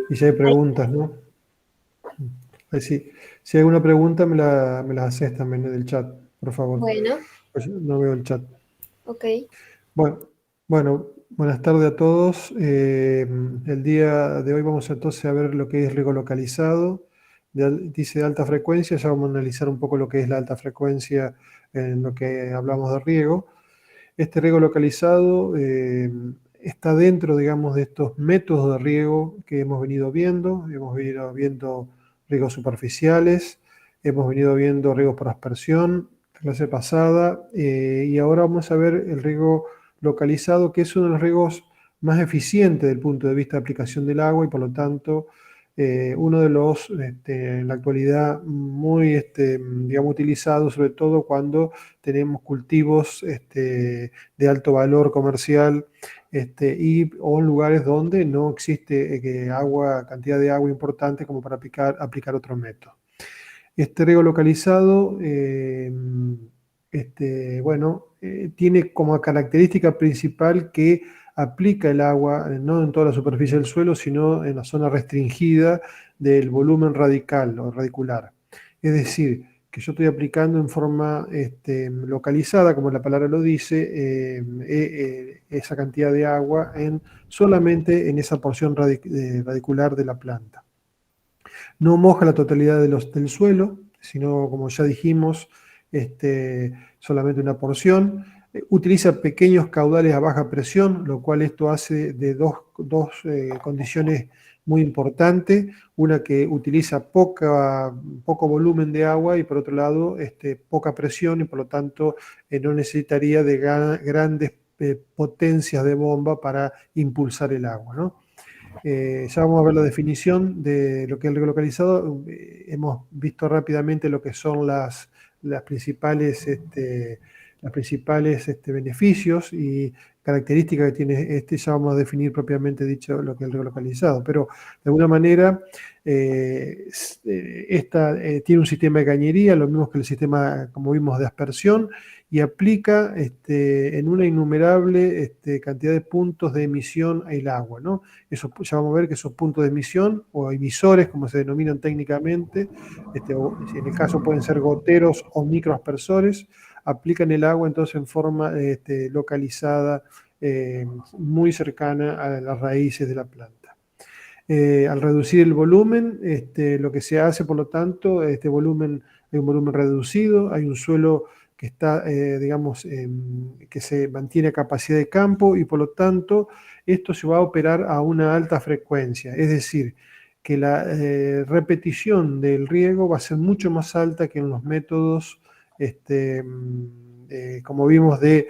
Y si hay preguntas, ¿no? Ahí sí. Si hay alguna pregunta, me la haces también en el chat, por favor. Bueno, Pues no veo el chat. ok. Bueno, bueno, buenas tardes a todos. El día de hoy vamos entonces a ver lo que es riego localizado. Dice de alta frecuencia, ya vamos a analizar un poco lo que es la alta frecuencia en lo que hablamos de riego. Este riego localizado está dentro, digamos, de estos métodos de riego que hemos venido viendo. Hemos venido viendo riegos superficiales, hemos venido viendo riegos por aspersión, la clase pasada, y ahora vamos a ver el riego localizado, que es uno de los riegos más eficientes desde el punto de vista de aplicación del agua y por lo tanto uno de los, en la actualidad, muy, digamos, utilizados, sobre todo cuando tenemos cultivos de alto valor comercial o en lugares donde no existe cantidad de agua importante como para aplicar otro método. Este riego localizado, bueno, tiene como característica principal que aplica el agua no en toda la superficie del suelo, sino en la zona restringida del volumen radical o radicular. Es decir, que yo estoy aplicando en forma localizada, como la palabra lo dice, esa cantidad de agua solamente en esa porción radicular de la planta. No moja la totalidad del suelo, sino, como ya dijimos, solamente una porción. Utiliza pequeños caudales a baja presión, lo cual esto hace de dos condiciones muy importantes. Una que utiliza poco volumen de agua y por otro lado poca presión y por lo tanto no necesitaría de grandes potencias de bomba para impulsar el agua, ¿no? Ya vamos a ver la definición de lo que es el riego localizado. Hemos visto rápidamente lo que son las principales, beneficios y características que tiene ya vamos a definir propiamente dicho lo que es el riego localizado. Pero de alguna manera, tiene un sistema de cañería, lo mismo que el sistema, como vimos, de aspersión, y aplica en una innumerable cantidad de puntos de emisión al agua, ¿no? Eso ya vamos a ver que esos puntos de emisión o emisores, como se denominan técnicamente, en el caso pueden ser goteros o microaspersores, aplican el agua entonces en forma localizada, muy cercana a las raíces de la planta. Al reducir el volumen, lo que se hace, por lo tanto, hay un volumen reducido, hay un suelo que está, digamos, que se mantiene a capacidad de campo y por lo tanto esto se va a operar a una alta frecuencia, es decir, que la repetición del riego va a ser mucho más alta que en los métodos, como vimos, de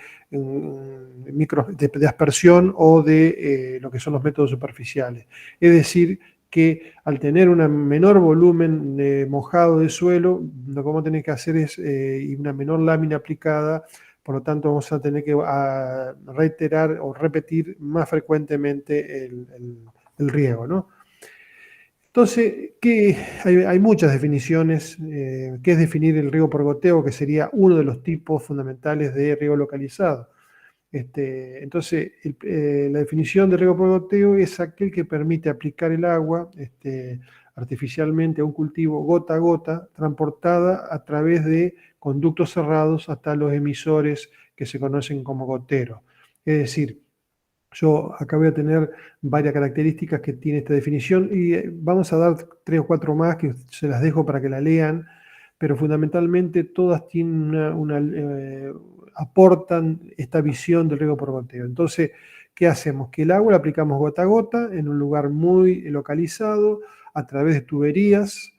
aspersión o de lo que son los métodos superficiales. Es decir, que al tener un menor volumen mojado de suelo, lo que vamos a tener que hacer es y una menor lámina aplicada, por lo tanto vamos a tener que reiterar o repetir más frecuentemente el riego, ¿no? Entonces, hay muchas definiciones. ¿Qué es definir el riego por goteo? Que sería uno de los tipos fundamentales de riego localizado. Entonces, la definición de riego por goteo es aquel que permite aplicar el agua artificialmente a un cultivo gota a gota, transportada a través de conductos cerrados hasta los emisores que se conocen como goteros. Es decir, yo acá voy a tener varias características que tiene esta definición y vamos a dar 3 o 4 más que se las dejo para que la lean, pero fundamentalmente todas tienen aportan esta visión del riego por goteo. Entonces, ¿qué hacemos? Que el agua la aplicamos gota a gota en un lugar muy localizado a través de tuberías,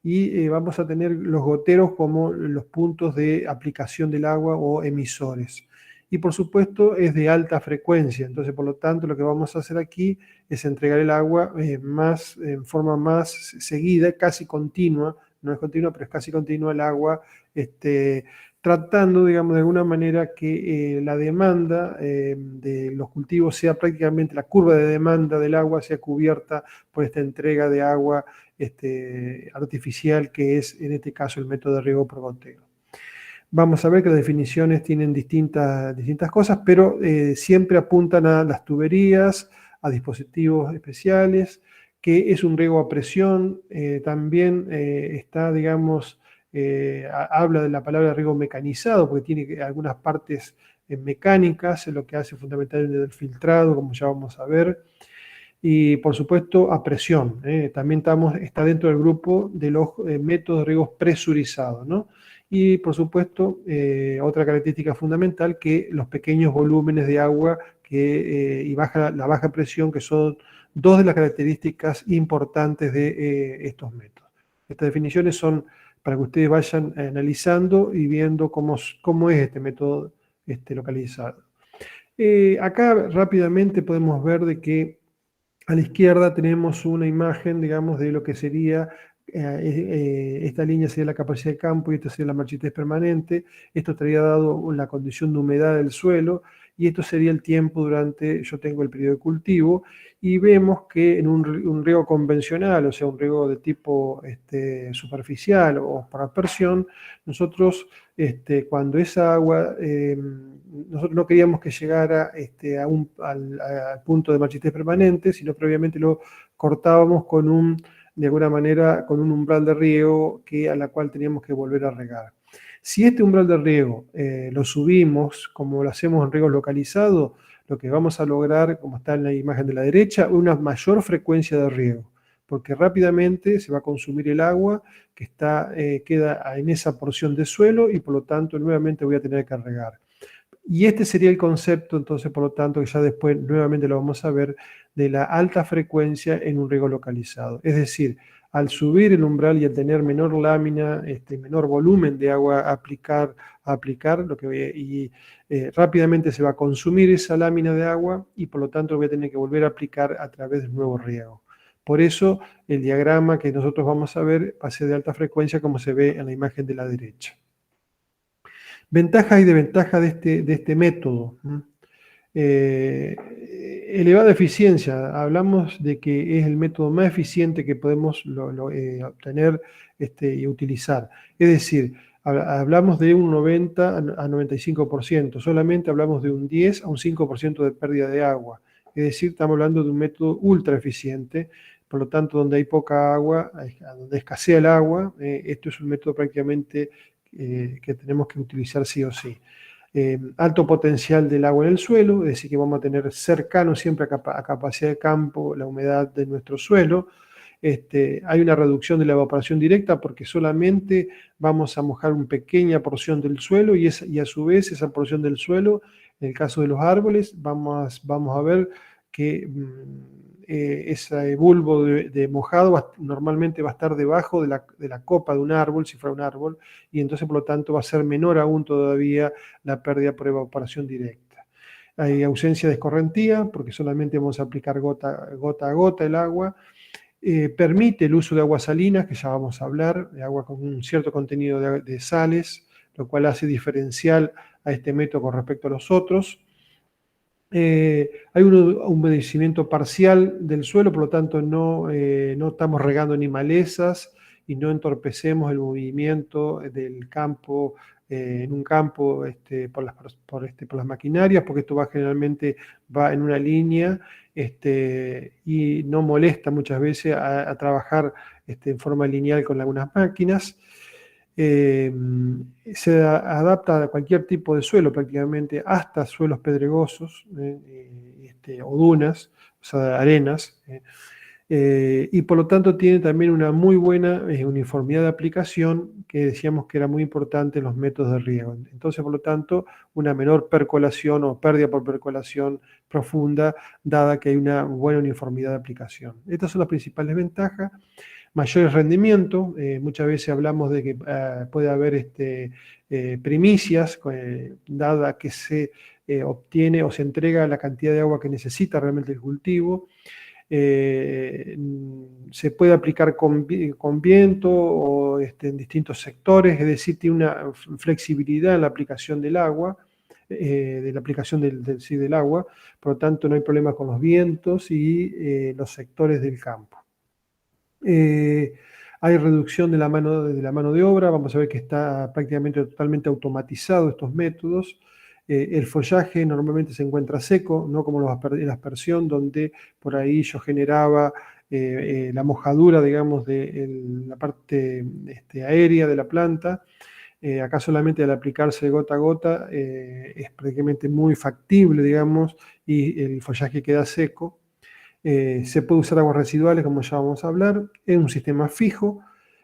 y vamos a tener los goteros como los puntos de aplicación del agua o emisores. Y por supuesto es de alta frecuencia, entonces por lo tanto lo que vamos a hacer aquí es entregar el agua en forma más seguida, casi continua, no es continua, pero es casi continua el agua, tratando, digamos, de alguna manera que la demanda de los cultivos sea prácticamente, la curva de demanda del agua sea cubierta por esta entrega de agua artificial, que es en este caso el método de riego por goteo. Vamos a ver que las definiciones tienen distintas cosas, pero siempre apuntan a las tuberías, a dispositivos especiales que es un riego a presión. También está, digamos, habla de la palabra riego mecanizado, porque tiene algunas partes mecánicas, es lo que hace fundamentalmente el filtrado, como ya vamos a ver. Y por supuesto a presión. También está dentro del grupo de los métodos de riego presurizados, ¿no? Y por supuesto, otra característica fundamental, que los pequeños volúmenes de agua y la baja presión, que son dos de las características importantes de estos métodos. Estas definiciones son para que ustedes vayan analizando y viendo cómo es este método localizado. Acá rápidamente podemos ver de que a la izquierda tenemos una imagen, digamos, de lo que sería, esta línea sería la capacidad de campo y esta sería la marchitez permanente. Esto estaría dado la condición de humedad del suelo y esto sería el tiempo yo tengo el periodo de cultivo, y vemos que en un riego convencional, o sea, un riego de tipo superficial o por aspersión, nosotros, cuando esa agua, nosotros no queríamos que llegara al punto de marchitez permanente, sino previamente lo cortábamos de alguna manera, con un umbral de riego a la cual teníamos que volver a regar. Si este umbral de riego lo subimos, como lo hacemos en riego localizado, lo que vamos a lograr, como está en la imagen de la derecha, una mayor frecuencia de riego, porque rápidamente se va a consumir el agua que queda en esa porción de suelo y por lo tanto nuevamente voy a tener que regar. Y este sería el concepto, entonces, por lo tanto, que ya después nuevamente lo vamos a ver, de la alta frecuencia en un riego localizado. Es decir, al subir el umbral y al tener menor lámina, menor volumen de agua a aplicar, rápidamente se va a consumir esa lámina de agua y por lo tanto voy a tener que volver a aplicar a través de un nuevo riego. Por eso el diagrama que nosotros vamos a ver va a ser de alta frecuencia, como se ve en la imagen de la derecha. Ventajas y desventajas de este método. Elevada eficiencia. Hablamos de que es el método más eficiente que podemos obtener y utilizar. Es decir, hablamos de un 90 a 95%. Solamente hablamos de un 10 a un 5% de pérdida de agua. Es decir, estamos hablando de un método ultra eficiente. Por lo tanto, donde hay poca agua, donde escasea el agua, esto es un método prácticamente que tenemos que utilizar sí o sí. Alto potencial del agua en el suelo, es decir, que vamos a tener cercano siempre a capacidad de campo la humedad de nuestro suelo. Hay una reducción de la evaporación directa porque solamente vamos a mojar una pequeña porción del suelo y a su vez esa porción del suelo, en el caso de los árboles, vamos a ver que ese bulbo de mojado normalmente va a estar debajo de la copa de un árbol, si fuera un árbol, y entonces por lo tanto va a ser menor aún todavía la pérdida por evaporación directa. Hay ausencia de escorrentía porque solamente vamos a aplicar gota a gota el agua. Permite el uso de aguas salinas, que ya vamos a hablar, de agua con un cierto contenido de sales, lo cual hace diferencial a este método con respecto a los otros. Hay un humedecimiento parcial del suelo, por lo tanto no estamos regando ni malezas y no entorpecemos el movimiento del campo, en un campo por las maquinarias, porque esto generalmente va en una línea y no molesta muchas veces a trabajar en forma lineal con algunas máquinas. Se adapta a cualquier tipo de suelo prácticamente, hasta suelos pedregosos o dunas, o sea, arenas, y por lo tanto tiene también una muy buena uniformidad de aplicación, que decíamos que era muy importante en los métodos de riego. Entonces, por lo tanto, una menor percolación o pérdida por percolación profunda, dada que hay una buena uniformidad de aplicación. Estas son las principales ventajas. Mayores rendimientos, muchas veces hablamos de que puede haber primicias, dada que se obtiene o se entrega la cantidad de agua que necesita realmente el cultivo. Se puede aplicar con viento o en distintos sectores, es decir, tiene una flexibilidad en la aplicación del agua, de la aplicación del agua, por lo tanto no hay problema con los vientos y los sectores del campo. Hay reducción de la mano de obra, vamos a ver que está prácticamente totalmente automatizado estos métodos. El follaje normalmente se encuentra seco, no como la aspersión, donde por ahí yo generaba la mojadura, digamos, de la parte aérea de la planta. Acá solamente al aplicarse gota a gota es prácticamente muy factible, digamos, y el follaje queda seco. Se puede usar aguas residuales, como ya vamos a hablar, es un sistema fijo.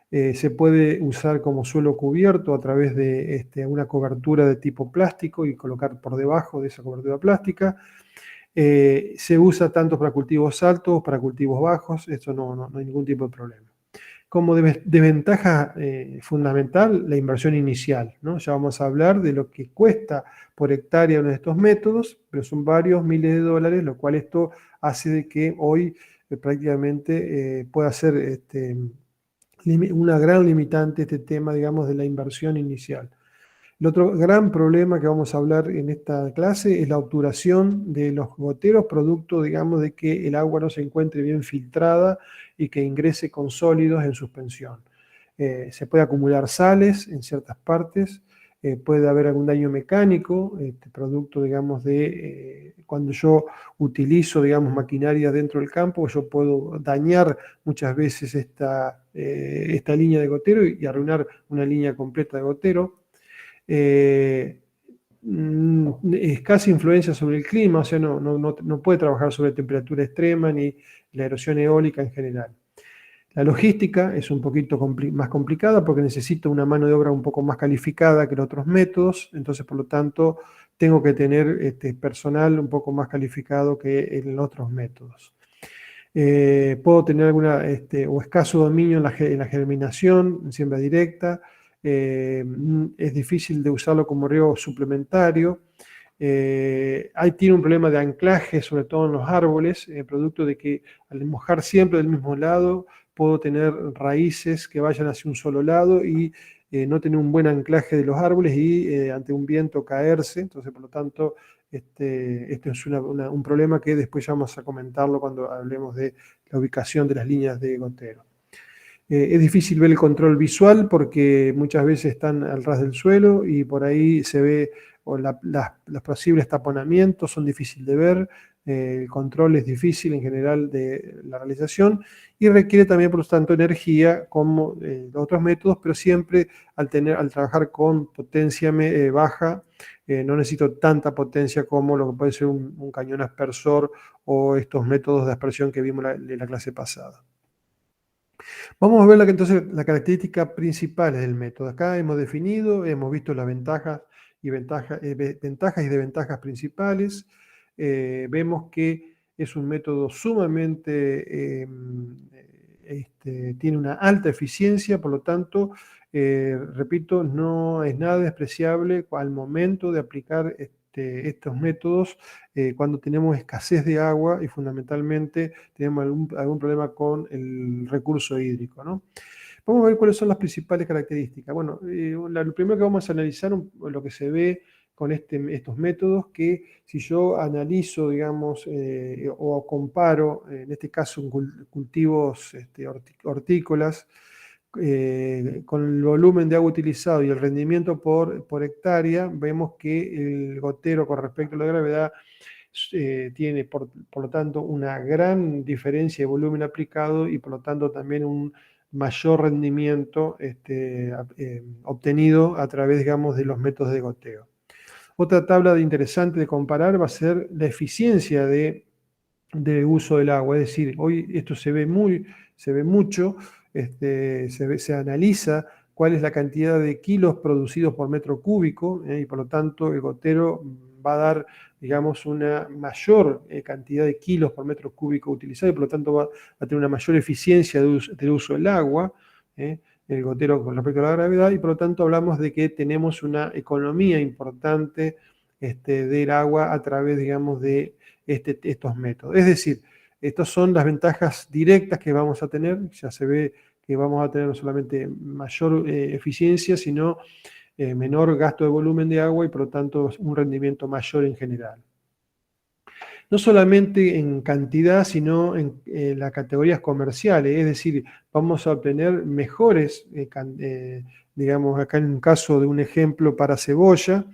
Se puede usar como suelo cubierto a través de una cobertura de tipo plástico y colocar por debajo de esa cobertura plástica. Se usa tanto para cultivos altos, para cultivos bajos, esto no hay ningún tipo de problema. Como desventaja fundamental, la inversión inicial, ¿no? Ya vamos a hablar de lo que cuesta por hectárea uno de estos métodos, pero son varios miles de dólares, lo cual esto hace de que hoy prácticamente pueda ser una gran limitante este tema, digamos, de la inversión inicial. El otro gran problema que vamos a hablar en esta clase es la obturación de los goteros, producto, digamos, de que el agua no se encuentre bien filtrada y que ingrese con sólidos en suspensión. Se puede acumular sales en ciertas partes, puede haber algún daño mecánico, producto, digamos, de cuando yo utilizo, digamos, maquinaria dentro del campo, yo puedo dañar muchas veces esta línea de gotero y arruinar una línea completa de gotero. Escasa influencia sobre el clima, o sea, no puede trabajar sobre temperatura extrema ni la erosión eólica en general. La logística es un poquito más complicada porque necesito una mano de obra un poco más calificada que los otros métodos, entonces por lo tanto tengo que tener personal un poco más calificado que en los otros métodos. Puedo tener alguna o escaso dominio en la germinación, en siembra directa. Es difícil de usarlo como riego suplementario. Ahí tiene un problema de anclaje, sobre todo en los árboles, producto de que al mojar siempre del mismo lado, puedo tener raíces que vayan hacia un solo lado y no tener un buen anclaje de los árboles y ante un viento caerse. Entonces, por lo tanto, esto es un problema que después ya vamos a comentarlo cuando hablemos de la ubicación de las líneas de gotero. Es difícil ver el control visual porque muchas veces están al ras del suelo y por ahí se ve, o los posibles taponamientos son difíciles de ver, el control es difícil en general de la realización y requiere también, por lo tanto, energía como los otros métodos, pero siempre al trabajar con potencia baja, no necesito tanta potencia como lo que puede ser un cañón aspersor o estos métodos de aspersión que vimos en la clase pasada. Vamos a ver entonces las características principales del método. Acá hemos definido, hemos visto las ventajas y desventajas principales. Vemos que es un método sumamente, tiene una alta eficiencia, por lo tanto, repito, no es nada despreciable al momento de aplicar estos métodos cuando tenemos escasez de agua y fundamentalmente tenemos algún problema con el recurso hídrico, ¿no? Vamos a ver cuáles son las principales características. Bueno, lo primero que vamos a analizar lo que se ve con estos métodos, que si yo analizo, digamos, o comparo, en este caso, cultivos hortícolas, con el volumen de agua utilizado y el rendimiento por hectárea, vemos que el gotero con respecto a la gravedad tiene por lo tanto una gran diferencia de volumen aplicado y por lo tanto también un mayor rendimiento obtenido a través, digamos, de los métodos de goteo. Otra tabla interesante de comparar va a ser la eficiencia de uso del agua, es decir, hoy esto se ve mucho, se analiza cuál es la cantidad de kilos producidos por metro cúbico y por lo tanto el gotero va a dar, digamos, una mayor cantidad de kilos por metro cúbico utilizado y por lo tanto va a tener una mayor eficiencia del uso del agua, el gotero con respecto a la gravedad, y por lo tanto hablamos de que tenemos una economía importante del agua a través, digamos, de estos métodos. Es decir, estas son las ventajas directas que vamos a tener. Ya se ve que vamos a tener no solamente mayor eficiencia, sino menor gasto de volumen de agua y por lo tanto un rendimiento mayor en general. No solamente en cantidad, sino en las categorías comerciales, es decir, vamos a obtener mejores, digamos, acá en un caso de un ejemplo para cebolla,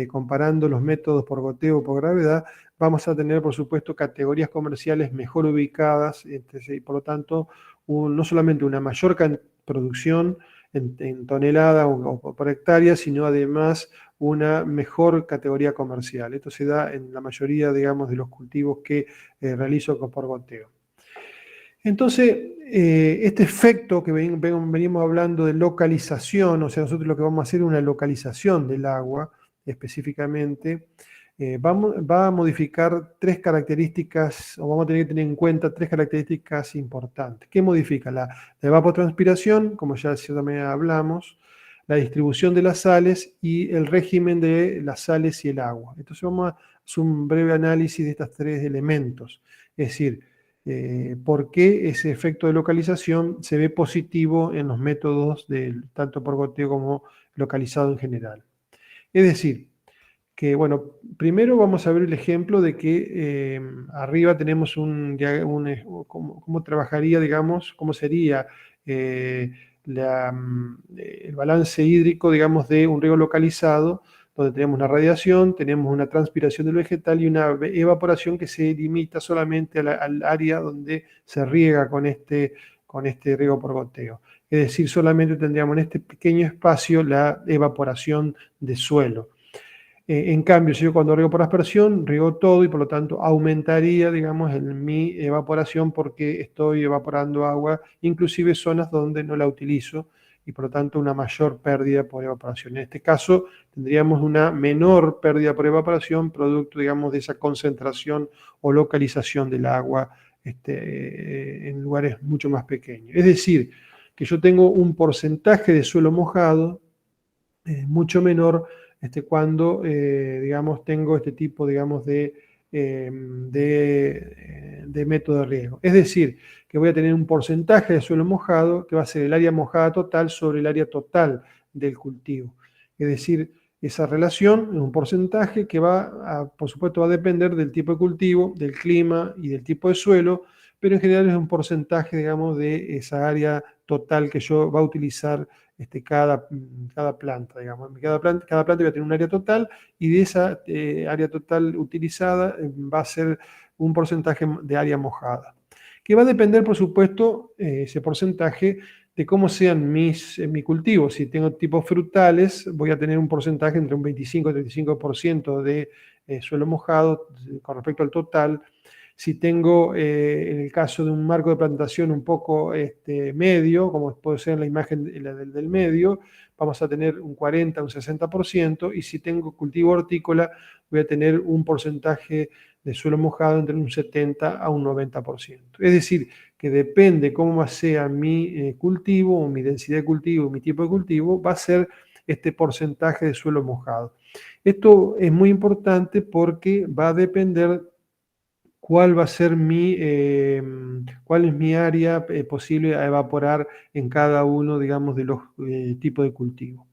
comparando los métodos por goteo o por gravedad, vamos a tener, por supuesto, categorías comerciales mejor ubicadas, y por lo tanto, no solamente una mayor producción en tonelada o por hectárea, sino además una mejor categoría comercial. Esto se da en la mayoría, digamos, de los cultivos que realizo por goteo. Entonces, este efecto que venimos hablando de localización, o sea, nosotros lo que vamos a hacer es una localización del agua específicamente, va a modificar tres características, o vamos a tener que tener en cuenta tres características importantes. ¿Qué modifica? La evapotranspiración, como ya también hablamos, la distribución de las sales y el régimen de las sales y el agua. Entonces vamos a hacer un breve análisis de estos tres elementos. Es decir, por qué ese efecto de localización se ve positivo en los métodos tanto por goteo como localizado en general. Es decir, que bueno, primero vamos a ver el ejemplo de que arriba tenemos cómo trabajaría, digamos, cómo sería el balance hídrico, digamos, de un riego localizado, donde tenemos una radiación, tenemos una transpiración del vegetal y una evaporación que se limita solamente al área donde se riega con este riego por goteo. Es decir, solamente tendríamos en este pequeño espacio la evaporación de suelo. En cambio, si yo cuando riego por aspersión, riego todo y por lo tanto aumentaría, digamos, mi evaporación porque estoy evaporando agua, inclusive zonas donde no la utilizo y por lo tanto una mayor pérdida por evaporación. En este caso tendríamos una menor pérdida por evaporación producto, digamos, de esa concentración o localización del agua en lugares mucho más pequeños. Es decir, que yo tengo un porcentaje de suelo mojado mucho menor cuando, digamos, tengo este tipo, digamos, de método de riego. Es decir, que voy a tener un porcentaje de suelo mojado que va a ser el área mojada total sobre el área total del cultivo. Es decir, esa relación es un porcentaje que por supuesto, va a depender del tipo de cultivo, del clima y del tipo de suelo, pero en general es un porcentaje, digamos, de esa área total que yo va a utilizar cada planta, digamos. Cada planta va a tener un área total y de esa área total utilizada va a ser un porcentaje de área mojada, que va a depender, por supuesto, ese porcentaje de cómo sean mis cultivos. Si tengo tipos frutales, voy a tener un porcentaje entre un 25 y 35% de suelo mojado con respecto al total. Si tengo, en el caso de un marco de plantación un poco medio, como puede ser en la imagen del medio, vamos a tener un 40, un 60%, y si tengo cultivo hortícola, voy a tener un porcentaje de suelo mojado entre un 70 a un 90%. Es decir, que depende cómo sea mi cultivo, o mi densidad de cultivo, mi tipo de cultivo, va a ser este porcentaje de suelo mojado. Esto es muy importante porque va a depender cuál va a ser cuál es mi área posible a evaporar en cada uno, digamos, de los tipos de cultivo.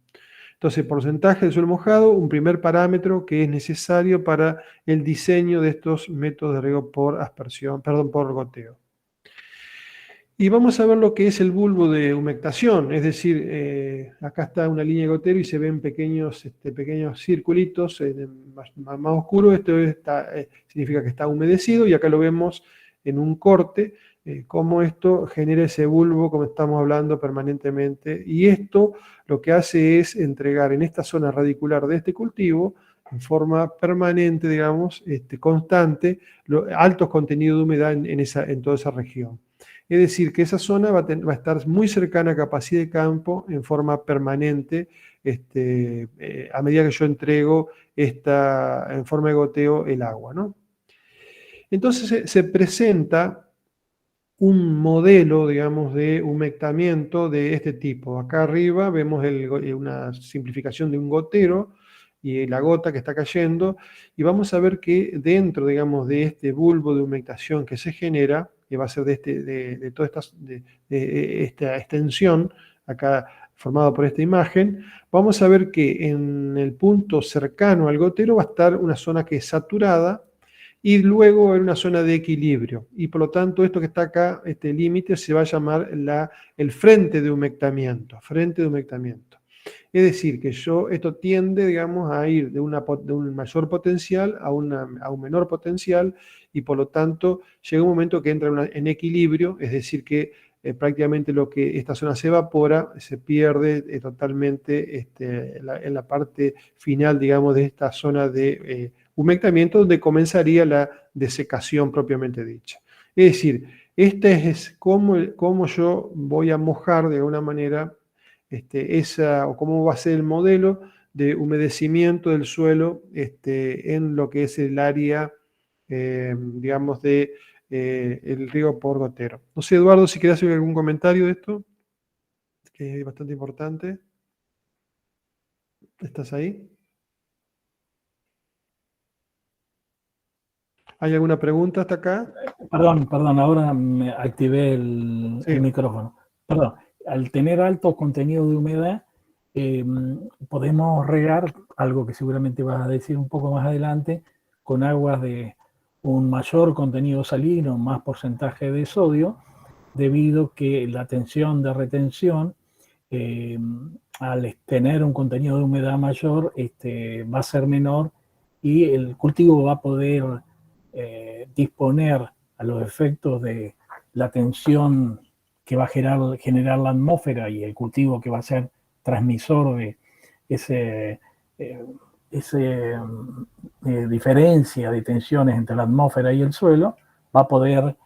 Entonces, porcentaje de suelo mojado, un primer parámetro que es necesario para el diseño de estos métodos de riego por aspersión, perdón, por goteo. Y vamos a ver lo que es el bulbo de humectación, es decir, acá está una línea de gotero y se ven pequeños circulitos más oscuros. Esto significa que está humedecido y acá lo vemos en un corte, cómo esto genera ese bulbo, como estamos hablando permanentemente. Y esto lo que hace es entregar en esta zona radicular de este cultivo, en forma permanente, digamos, constante, altos contenidos de humedad en toda esa región. Es decir, que esa zona va a estar muy cercana a capacidad de campo en forma permanente a medida que yo entrego en forma de goteo el agua, ¿no? Entonces se presenta un modelo, digamos, de humectamiento de este tipo. Acá arriba vemos una simplificación de un gotero y la gota que está cayendo, y vamos a ver que dentro, digamos, de este bulbo de humectación que se genera, que va a ser de toda esta extensión, acá formado por esta imagen, vamos a ver que en el punto cercano al gotero va a estar una zona que es saturada, y luego va a haber una zona de equilibrio. Y por lo tanto, esto que está acá, este límite, se va a llamar el frente de humectamiento. Frente de humectamiento. Es decir, que esto tiende, digamos, a ir de un mayor potencial a un menor potencial y por lo tanto llega un momento que entra en equilibrio, es decir, que prácticamente lo que esta zona se evapora se pierde totalmente en la parte final, digamos, de esta zona de humectamiento, donde comenzaría la desecación propiamente dicha. Es decir, este es cómo yo voy a mojar de alguna manera o cómo va a ser el modelo de humedecimiento del suelo en lo que es el área, digamos, de el riego por gotero. No sé, Eduardo, si querés hacer algún comentario de esto, que es bastante importante. ¿Estás ahí? ¿Hay alguna pregunta hasta acá? Perdón, ahora me activé el Sí, micrófono. Perdón, al tener alto contenido de humedad, podemos regar, algo que seguramente vas a decir un poco más adelante, con aguas de un mayor contenido salino, más porcentaje de sodio, debido que la tensión de retención, eh, al tener un contenido de humedad mayor, va a ser menor y el cultivo va a poder disponer a los efectos de la tensión que va a generar la atmósfera y el cultivo que va a ser transmisor de ese, eh, ese diferencia de tensiones entre la atmósfera y el suelo, va a poder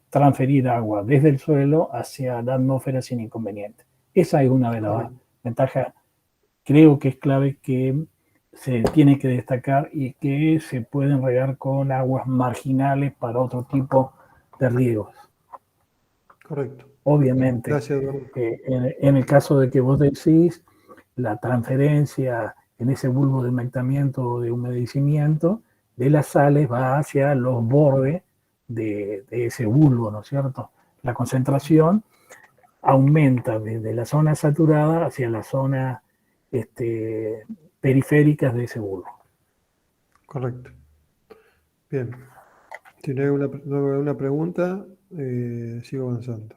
transferir agua desde el suelo hacia la atmósfera sin inconveniente. Esa es una de las correcto. ventajas, creo que es clave, que se tiene que destacar y que se pueden regar con aguas marginales para otro tipo de riegos. Correcto. Obviamente, Gracias, Eduardo. en el caso de que vos decís, la transferencia en ese bulbo de humectamiento o de humedecimiento de las sales va hacia los bordes de ese bulbo, ¿no es cierto? La concentración aumenta desde la zona saturada hacia la zona periféricas de ese bulbo. Correcto. Bien. Si no hay una pregunta, sigo avanzando.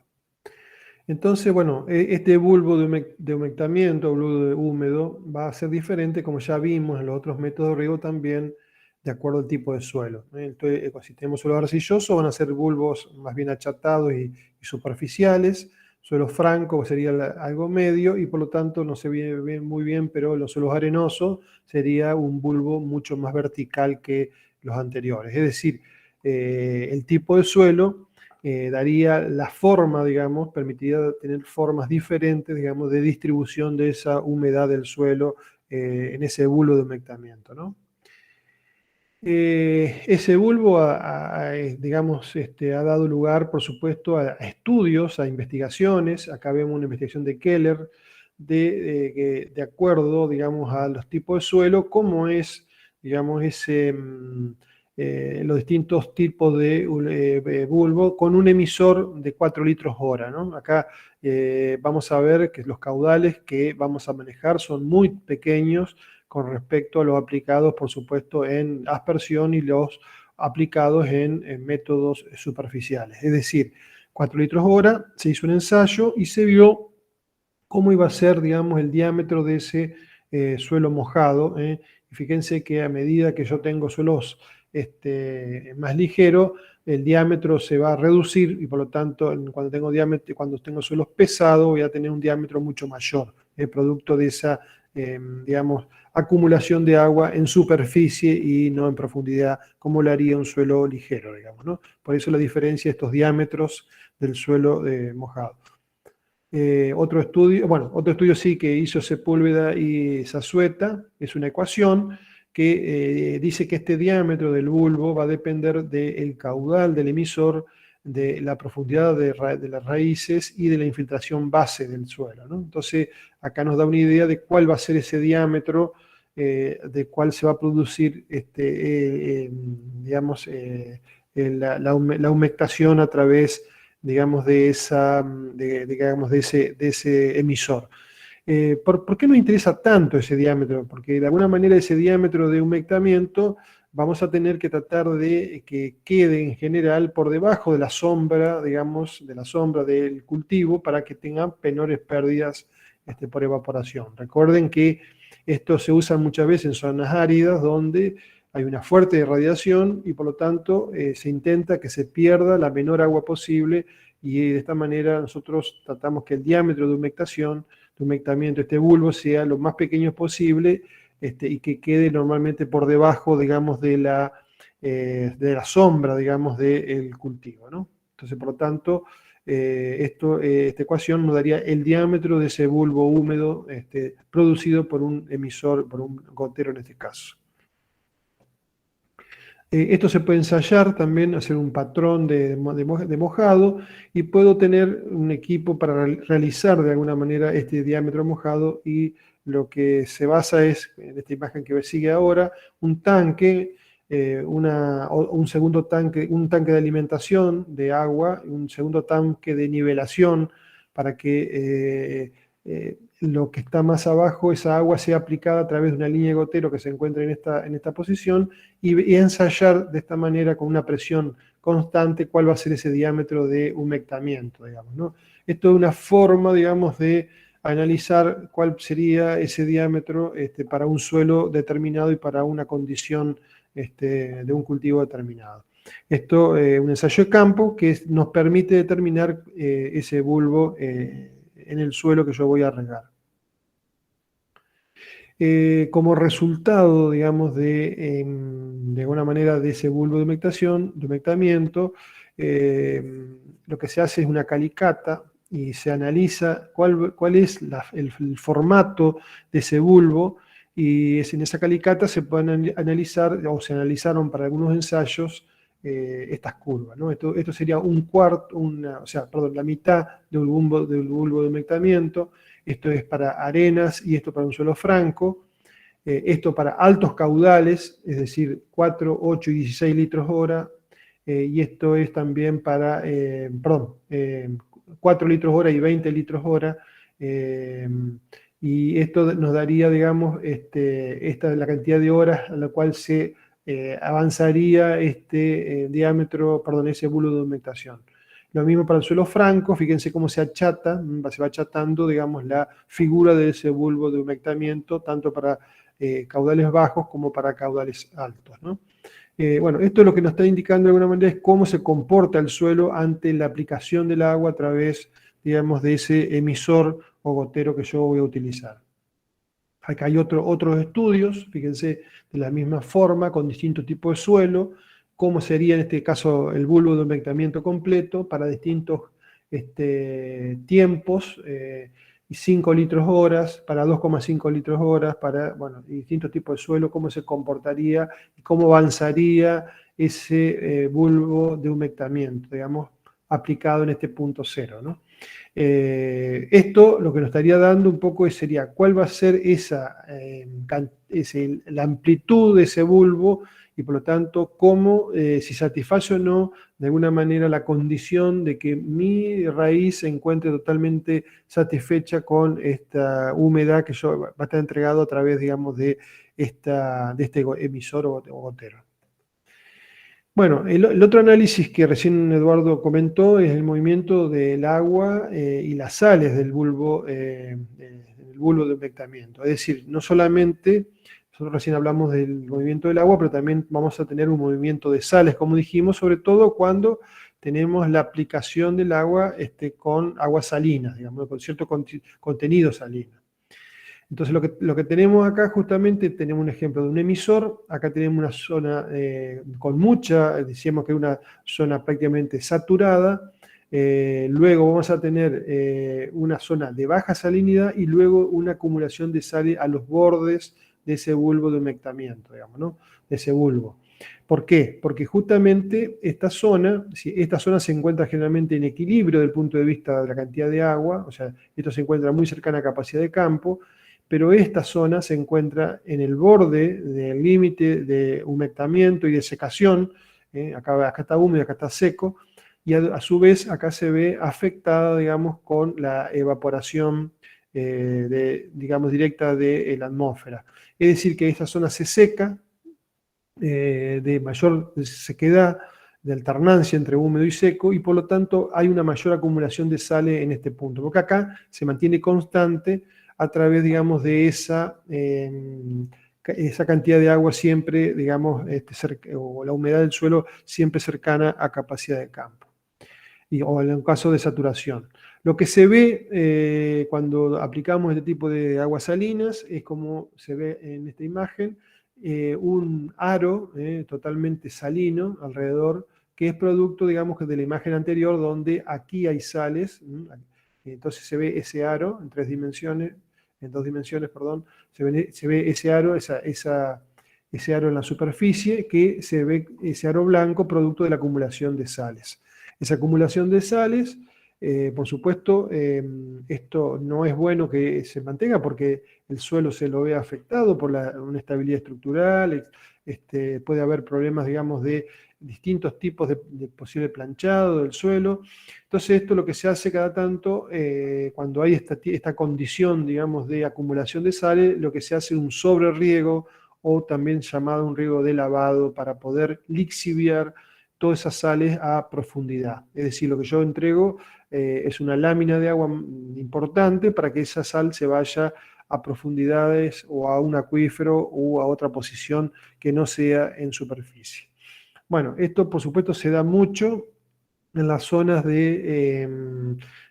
Entonces, bueno, este bulbo de humectamiento, bulbo húmedo, va a ser diferente, como ya vimos en los otros métodos de riego también, de acuerdo al tipo de suelo. Entonces, si tenemos suelo arcilloso, van a ser bulbos más bien achatados y superficiales. Suelo franco sería algo medio y por lo tanto no se ve muy bien, pero los suelos arenosos sería un bulbo mucho más vertical que los anteriores. Es decir, el tipo de suelo daría la forma, digamos, permitiría tener formas diferentes, digamos, de distribución de esa humedad del suelo en ese bulbo de humectamiento, ¿no? Ese bulbo, digamos, ha dado lugar, por supuesto, a estudios, a investigaciones. Acá vemos una investigación de Keller, de acuerdo, digamos, a los tipos de suelo, cómo es, digamos, los distintos tipos de bulbo con un emisor de 4 litros hora, ¿no? Acá vamos a ver que los caudales que vamos a manejar son muy pequeños con respecto a los aplicados, por supuesto, en aspersión y los aplicados en métodos superficiales. Es decir, 4 litros hora, se hizo un ensayo y se vio cómo iba a ser, digamos, el diámetro de ese suelo mojado. Y fíjense que a medida que yo tengo suelos más ligeros, el diámetro se va a reducir y por lo tanto cuando tengo suelos pesados voy a tener un diámetro mucho mayor, producto de esa, digamos, acumulación de agua en superficie y no en profundidad, como lo haría un suelo ligero, digamos, ¿no? Por eso la diferencia de estos diámetros del suelo mojado. Otro estudio sí que hizo Sepúlveda y Zazueta, es una ecuación que dice que este diámetro del bulbo va a depender del caudal del emisor, de la profundidad de las raíces y de la infiltración base del suelo, ¿no? Entonces, acá nos da una idea de cuál va a ser ese diámetro, de cuál se va a producir, digamos, la humectación a través, digamos, digamos, de ese emisor. ¿Por qué nos interesa tanto ese diámetro? Porque de alguna manera ese diámetro de humectamiento vamos a tener que tratar de que quede en general por debajo de la sombra, digamos, de la sombra del cultivo para que tengan menores pérdidas por evaporación. Recuerden que esto se usa muchas veces en zonas áridas donde hay una fuerte radiación y por lo tanto se intenta que se pierda la menor agua posible, y de esta manera nosotros tratamos que el diámetro de humectamiento de este bulbo sea lo más pequeño posible, y que quede normalmente por debajo, digamos, de la sombra, digamos, del cultivo, ¿no? Entonces, por lo tanto, esta ecuación nos daría el diámetro de ese bulbo húmedo producido por un emisor, por un gotero en este caso. Esto se puede ensayar también, hacer un patrón de mojado, y puedo tener un equipo para realizar de alguna manera este diámetro mojado, y lo que se basa es, en esta imagen que sigue ahora, un tanque, un segundo tanque, un tanque de alimentación de agua, un segundo tanque de nivelación para que lo que está más abajo, esa agua sea aplicada a través de una línea de gotero que se encuentra en esta posición, y ensayar de esta manera con una presión constante cuál va a ser ese diámetro de humectamiento, digamos, ¿no? Esto es una forma, digamos, de analizar cuál sería ese diámetro para un suelo determinado y para una condición de un cultivo determinado. Esto es un ensayo de campo que nos permite determinar ese bulbo en el suelo que yo voy a regar. Como resultado, digamos, de alguna manera de ese bulbo de humectamiento, lo que se hace es una calicata y se analiza cuál es el formato de ese bulbo, y en esa calicata se pueden analizar, o se analizaron para algunos ensayos, estas curvas, ¿no? Esto sería un cuarto, la mitad del bulbo de humectamiento. Esto es para arenas y esto para un suelo franco. Esto para altos caudales, es decir, 4, 8 y 16 litros hora. Y esto es también para, 4 litros hora y 20 litros hora. Y esto nos daría, digamos, esta es la cantidad de horas a la cual se avanzaría ese bulbo de humectación. Lo mismo para el suelo franco, fíjense cómo se achata, se va achatando, digamos, la figura de ese bulbo de humectamiento, tanto para caudales bajos como para caudales altos, ¿no? Bueno, esto lo que nos está indicando de alguna manera es cómo se comporta el suelo ante la aplicación del agua a través, digamos, de ese emisor o gotero que yo voy a utilizar. Acá hay otros estudios, fíjense, de la misma forma, con distintos tipos de suelo, cómo sería en este caso el bulbo de humectamiento completo para distintos tiempos, 5 litros horas, para 2,5 litros horas, para distintos tipos de suelo, cómo se comportaría y cómo avanzaría ese bulbo de humectamiento, digamos, aplicado en este punto cero, ¿no? Esto lo que nos estaría dando un poco sería cuál va a ser la amplitud de ese bulbo, y por lo tanto cómo, si satisface o no de alguna manera la condición de que mi raíz se encuentre totalmente satisfecha con esta humedad que va a estar entregado a través, digamos, de este emisor o gotero. Bueno, el otro análisis que recién Eduardo comentó es el movimiento del agua y las sales del bulbo de humectamiento. Es decir, no solamente, nosotros recién hablamos del movimiento del agua, pero también vamos a tener un movimiento de sales, como dijimos, sobre todo cuando tenemos la aplicación del agua con aguas salinas, digamos, con cierto contenido salino. Entonces lo que tenemos acá justamente, tenemos un ejemplo de un emisor. Acá tenemos una zona con decíamos que es una zona prácticamente saturada. Luego vamos a tener una zona de baja salinidad y luego una acumulación de sal a los bordes de ese bulbo de humectamiento, digamos, ¿no? De ese bulbo. ¿Por qué? Porque justamente esta zona se encuentra generalmente en equilibrio desde el punto de vista de la cantidad de agua, o sea, esto se encuentra muy cercana a capacidad de campo, pero esta zona se encuentra en el borde del límite de humectamiento y de secación. Acá está húmedo, acá está seco, y a su vez acá se ve afectada, digamos, con la evaporación digamos, directa de la atmósfera. Es decir, que esta zona se seca, de mayor sequedad, de alternancia entre húmedo y seco, y por lo tanto hay una mayor acumulación de sales en este punto, porque acá se mantiene constante a través, digamos, de esa cantidad de agua siempre, digamos, o la humedad del suelo siempre cercana a capacidad de campo, o en un caso de saturación. Lo que se ve cuando aplicamos este tipo de aguas salinas es como se ve en esta imagen, un aro totalmente salino alrededor, que es producto, digamos, de la imagen anterior, donde aquí hay sales. Entonces se ve ese aro en 3 dimensiones, en 2 dimensiones, perdón, se ve ese aro, ese aro en la superficie, que se ve ese aro blanco producto de la acumulación de sales. Esa acumulación de sales, por supuesto, esto no es bueno que se mantenga porque el suelo se lo ve afectado por una estabilidad estructural, puede haber problemas, digamos, de distintos tipos de posible planchado del suelo. Entonces esto lo que se hace cada tanto, cuando hay esta condición, digamos, de acumulación de sales, lo que se hace es un sobreriego, o también llamado un riego de lavado, para poder lixiviar todas esas sales a profundidad. Es decir, lo que yo entrego es una lámina de agua importante para que esa sal se vaya a profundidades o a un acuífero o a otra posición que no sea en superficie. Bueno, esto por supuesto se da mucho en las zonas de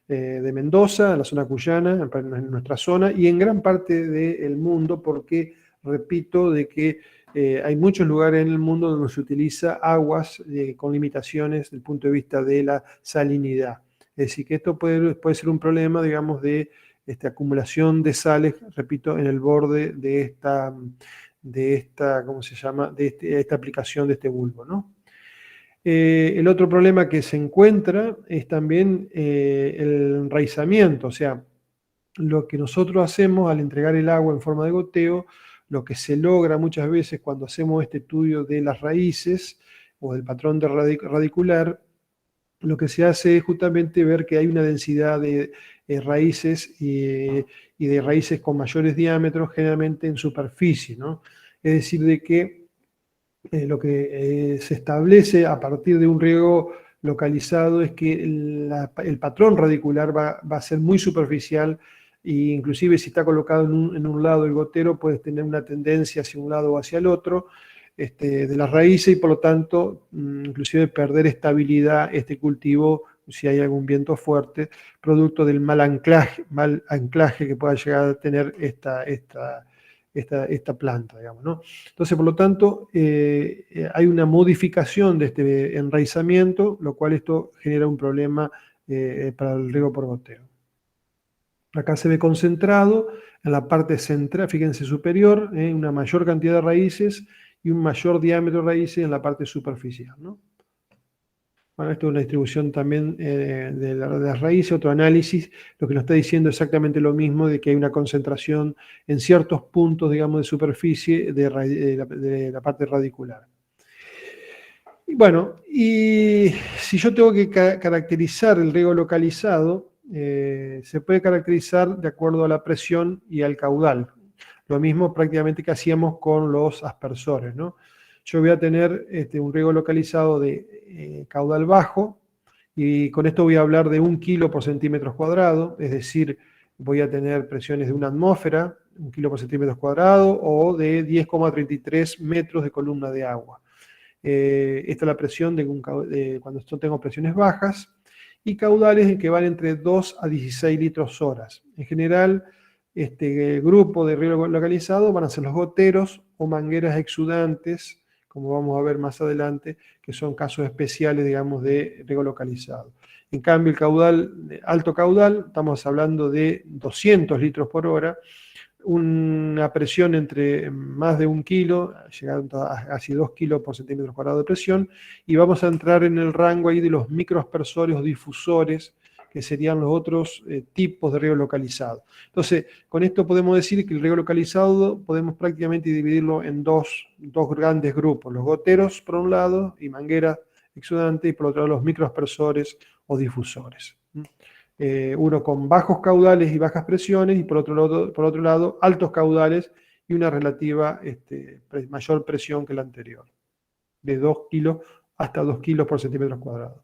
Mendoza, en la zona cuyana, en nuestra zona, y en gran parte del mundo, porque, repito, de que hay muchos lugares en el mundo donde se utiliza aguas con limitaciones desde el punto de vista de la salinidad. Es decir, que esto puede ser un problema, digamos, de acumulación de sales, repito, en el borde de esta ¿cómo se llama?, de esta aplicación de este bulbo, ¿no? El otro problema que se encuentra es también el enraizamiento, o sea, lo que nosotros hacemos al entregar el agua en forma de goteo, lo que se logra muchas veces cuando hacemos este estudio de las raíces o del patrón de radicular, lo que se hace es justamente ver que hay una densidad de raíces y de raíces con mayores diámetros, generalmente en superficie, ¿no? Es decir, de que lo que se establece a partir de un riego localizado es que el patrón radicular va a ser muy superficial, e inclusive si está colocado en un lado el gotero, puede tener una tendencia hacia un lado o hacia el otro de las raíces, y por lo tanto inclusive perder estabilidad este cultivo si hay algún viento fuerte, producto del mal anclaje que pueda llegar a tener esta planta, digamos, ¿no? Entonces, por lo tanto, hay una modificación de este enraizamiento, lo cual esto genera un problema para el riego por goteo. Acá se ve concentrado en la parte central, fíjense, superior, una mayor cantidad de raíces y un mayor diámetro de raíces en la parte superficial, ¿no? Bueno, esto es una distribución también de las raíces, otro análisis, lo que nos está diciendo exactamente lo mismo, de que hay una concentración en ciertos puntos, digamos, de superficie de la parte radicular. Y bueno, y si yo tengo que caracterizar el riego localizado, se puede caracterizar de acuerdo a la presión y al caudal. Lo mismo prácticamente que hacíamos con los aspersores, ¿no? Yo voy a tener un riego localizado de caudal bajo, y con esto voy a hablar de 1 kilo por centímetro cuadrado, es decir, voy a tener presiones de 1 atmósfera, 1 kilo por centímetro cuadrado, o de 10,33 metros de columna de agua. Esta es la presión cuando tengo presiones bajas, y caudales que van entre 2 a 16 litros horas. En general, este grupo de riego localizado van a ser los goteros o mangueras exudantes, como vamos a ver más adelante, que son casos especiales, digamos, de riego localizado. En cambio, el caudal, alto caudal, estamos hablando de 200 litros por hora, una presión entre más de 1 kilo, llegando a casi 2 kilos por centímetro cuadrado de presión, y vamos a entrar en el rango ahí de los microaspersores o difusores, que serían los otros tipos de riego localizado. Entonces, con esto podemos decir que el riego localizado podemos prácticamente dividirlo en dos grandes grupos: los goteros por un lado y mangueras exudantes, y por otro lado los microaspersores o difusores. Uno con bajos caudales y bajas presiones, y por otro lado altos caudales y una relativa mayor presión que la anterior, de 2 kilos hasta 2 kilos por centímetro cuadrado.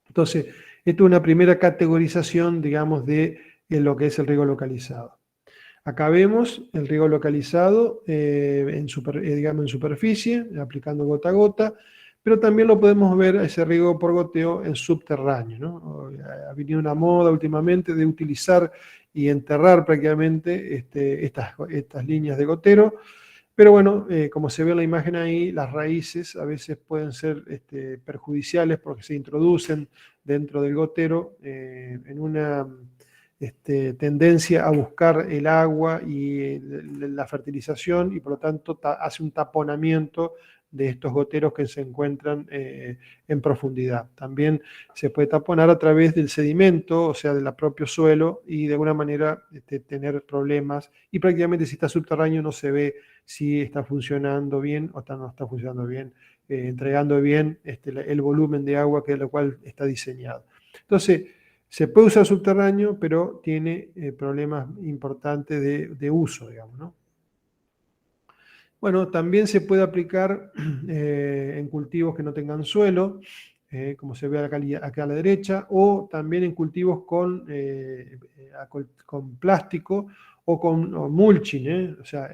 Entonces, esto es una primera categorización, digamos, de lo que es el riego localizado. Acá vemos el riego localizado digamos, en superficie, aplicando gota a gota, pero también lo podemos ver, ese riego por goteo, en subterráneo, ¿no? Ha venido una moda últimamente de utilizar y enterrar prácticamente estas líneas de gotero, pero bueno, como se ve en la imagen ahí, las raíces a veces pueden ser perjudiciales porque se introducen dentro del gotero en una tendencia a buscar el agua y la fertilización, y por lo tanto hace un taponamiento de estos goteros que se encuentran en profundidad. También se puede taponar a través del sedimento, o sea, del propio suelo, y de alguna manera tener problemas, y prácticamente si está subterráneo no se ve si está funcionando bien o no está funcionando bien, entregando bien el volumen de agua que lo cual está diseñado. Entonces, se puede usar subterráneo, pero tiene problemas importantes de uso, digamos, ¿no? Bueno, también se puede aplicar en cultivos que no tengan suelo, como se ve acá a la derecha, o también en cultivos con plástico o con mulching, o sea,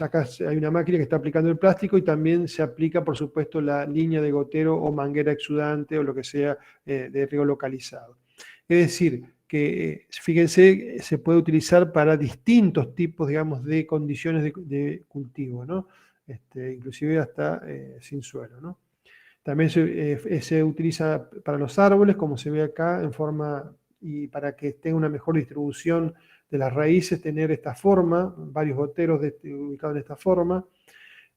acá hay una máquina que está aplicando el plástico y también se aplica, por supuesto, la línea de gotero o manguera exudante o lo que sea de riego localizado. Es decir, que fíjense, se puede utilizar para distintos tipos, digamos, de condiciones de cultivo, ¿no? Inclusive hasta sin suelo, ¿no? También se utiliza para los árboles, como se ve acá, en forma, y para que tenga una mejor distribución de las raíces, tener esta forma, varios goteros ubicados en esta forma.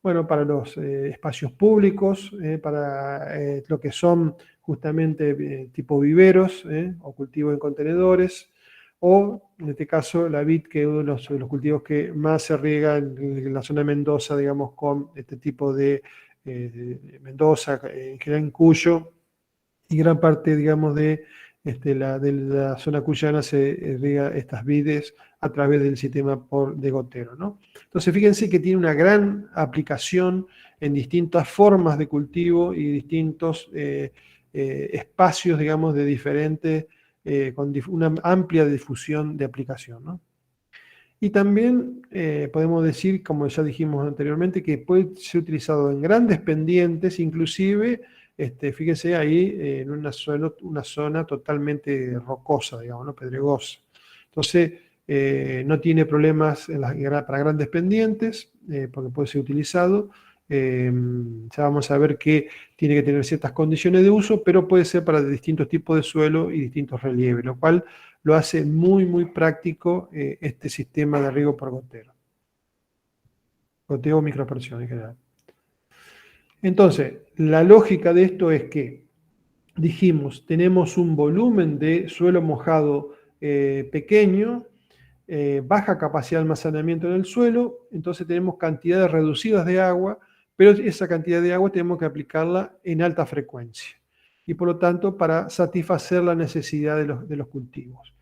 Bueno, para los espacios públicos, para lo que son justamente tipo viveros o cultivos en contenedores, o en este caso la vid, que es uno de los cultivos que más se riega en la zona de Mendoza, digamos, con este tipo de Mendoza, en general en Cuyo, y gran parte, digamos, de la zona cuyana se riega estas vides a través del sistema de gotero, ¿no? Entonces, fíjense que tiene una gran aplicación en distintas formas de cultivo y distintos espacios, digamos, de diferentes, con una amplia difusión de aplicación, ¿no? Y también podemos decir, como ya dijimos anteriormente, que puede ser utilizado en grandes pendientes, inclusive, fíjense ahí, en una zona totalmente rocosa, digamos, ¿no? Pedregosa. Entonces, no tiene problemas para grandes pendientes, porque puede ser utilizado. Ya vamos a ver que tiene que tener ciertas condiciones de uso, pero puede ser para distintos tipos de suelo y distintos relieves, lo cual lo hace muy, muy práctico este sistema de riego por gotero. Goteo o microaspersión en general. Entonces, la lógica de esto es que, dijimos, tenemos un volumen de suelo mojado pequeño, baja capacidad de almacenamiento en el suelo, entonces tenemos cantidades reducidas de agua, pero esa cantidad de agua tenemos que aplicarla en alta frecuencia, y por lo tanto para satisfacer la necesidad de los cultivos.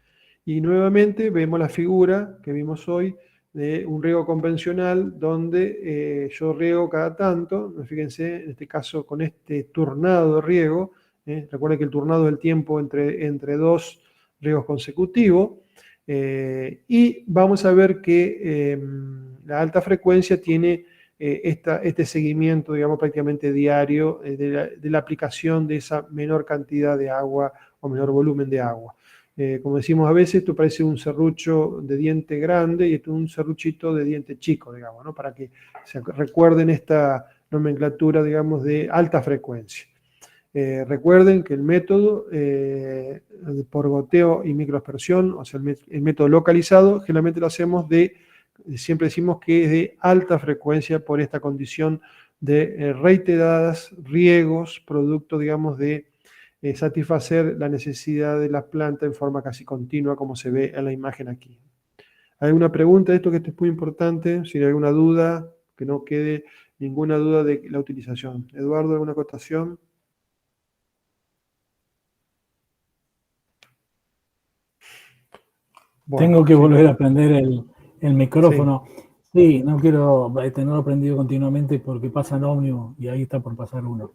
Y nuevamente vemos la figura que vimos hoy de un riego convencional donde yo riego cada tanto, fíjense, en este caso con este turnado de riego, recuerden que el turnado es el tiempo entre dos riegos consecutivos, y vamos a ver que la alta frecuencia tiene este seguimiento, digamos, prácticamente diario de la aplicación de esa menor cantidad de agua o menor volumen de agua. Como decimos a veces, esto parece un serrucho de diente grande y esto es un serruchito de diente chico, digamos, ¿no? Para que se recuerden esta nomenclatura, digamos, de alta frecuencia. Recuerden que el método por goteo y microaspersión, o sea, el método localizado, generalmente lo hacemos siempre decimos que es de alta frecuencia por esta condición de reiteradas riegos, producto, digamos, de satisfacer la necesidad de la planta en forma casi continua, como se ve en la imagen aquí. ¿Hay alguna pregunta de esto? Que esto es muy importante. Si hay alguna duda, que no quede ninguna duda de la utilización. Eduardo, ¿alguna acotación? Bueno, tengo que volver a prender el micrófono. Sí, no quiero tenerlo prendido continuamente porque pasan ómnibus y ahí está por pasar uno.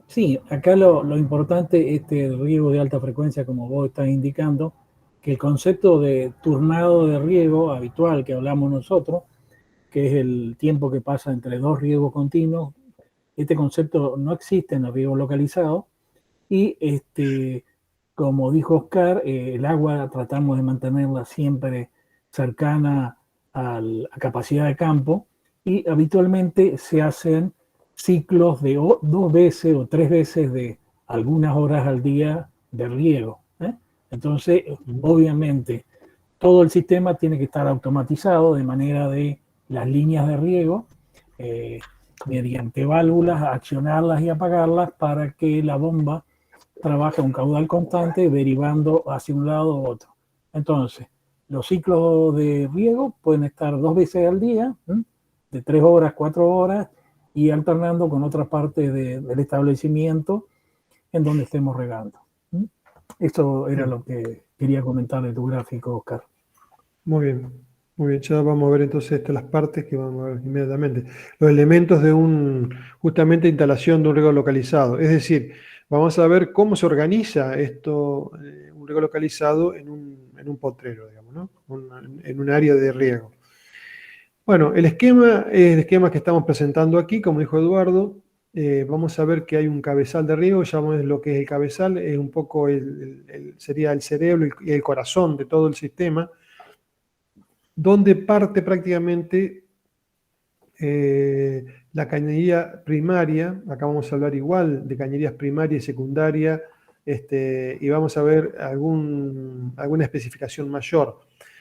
Sí, acá lo importante, este riego de alta frecuencia, como vos estás indicando, que el concepto de turnado de riego habitual que hablamos nosotros, que es el tiempo que pasa entre dos riegos continuos, este concepto no existe en el riego localizado y como dijo Oscar, el agua tratamos de mantenerla siempre cercana a capacidad de campo y habitualmente se hacen ciclos de dos veces o tres veces de algunas horas al día de riego. Entonces, obviamente, todo el sistema tiene que estar automatizado de manera de las líneas de riego, eh, mediante válvulas, accionarlas y apagarlas para que la bomba trabaje a un caudal constante derivando hacia un lado u otro. Entonces, los ciclos de riego pueden estar dos veces al día, de 3 horas, 4 horas, y alternando con otras partes del establecimiento en donde estemos regando. Esto era Bien. lo que quería comentar de tu gráfico, Oscar. Muy bien, muy bien. Ya vamos a ver entonces las partes que vamos a ver inmediatamente. Los elementos de justamente instalación de un riego localizado. Es decir, vamos a ver cómo se organiza esto, un riego localizado en un potrero, digamos, ¿no? En un área de riego. Bueno, el esquema es el esquema que estamos presentando aquí, como dijo Eduardo. Vamos a ver que hay un cabezal de riego, ya vamos a ver lo que es el cabezal, es un poco sería el cerebro y el corazón de todo el sistema donde parte prácticamente la cañería primaria. Acá vamos a hablar igual de cañerías primaria y secundaria, y vamos a ver alguna especificación mayor.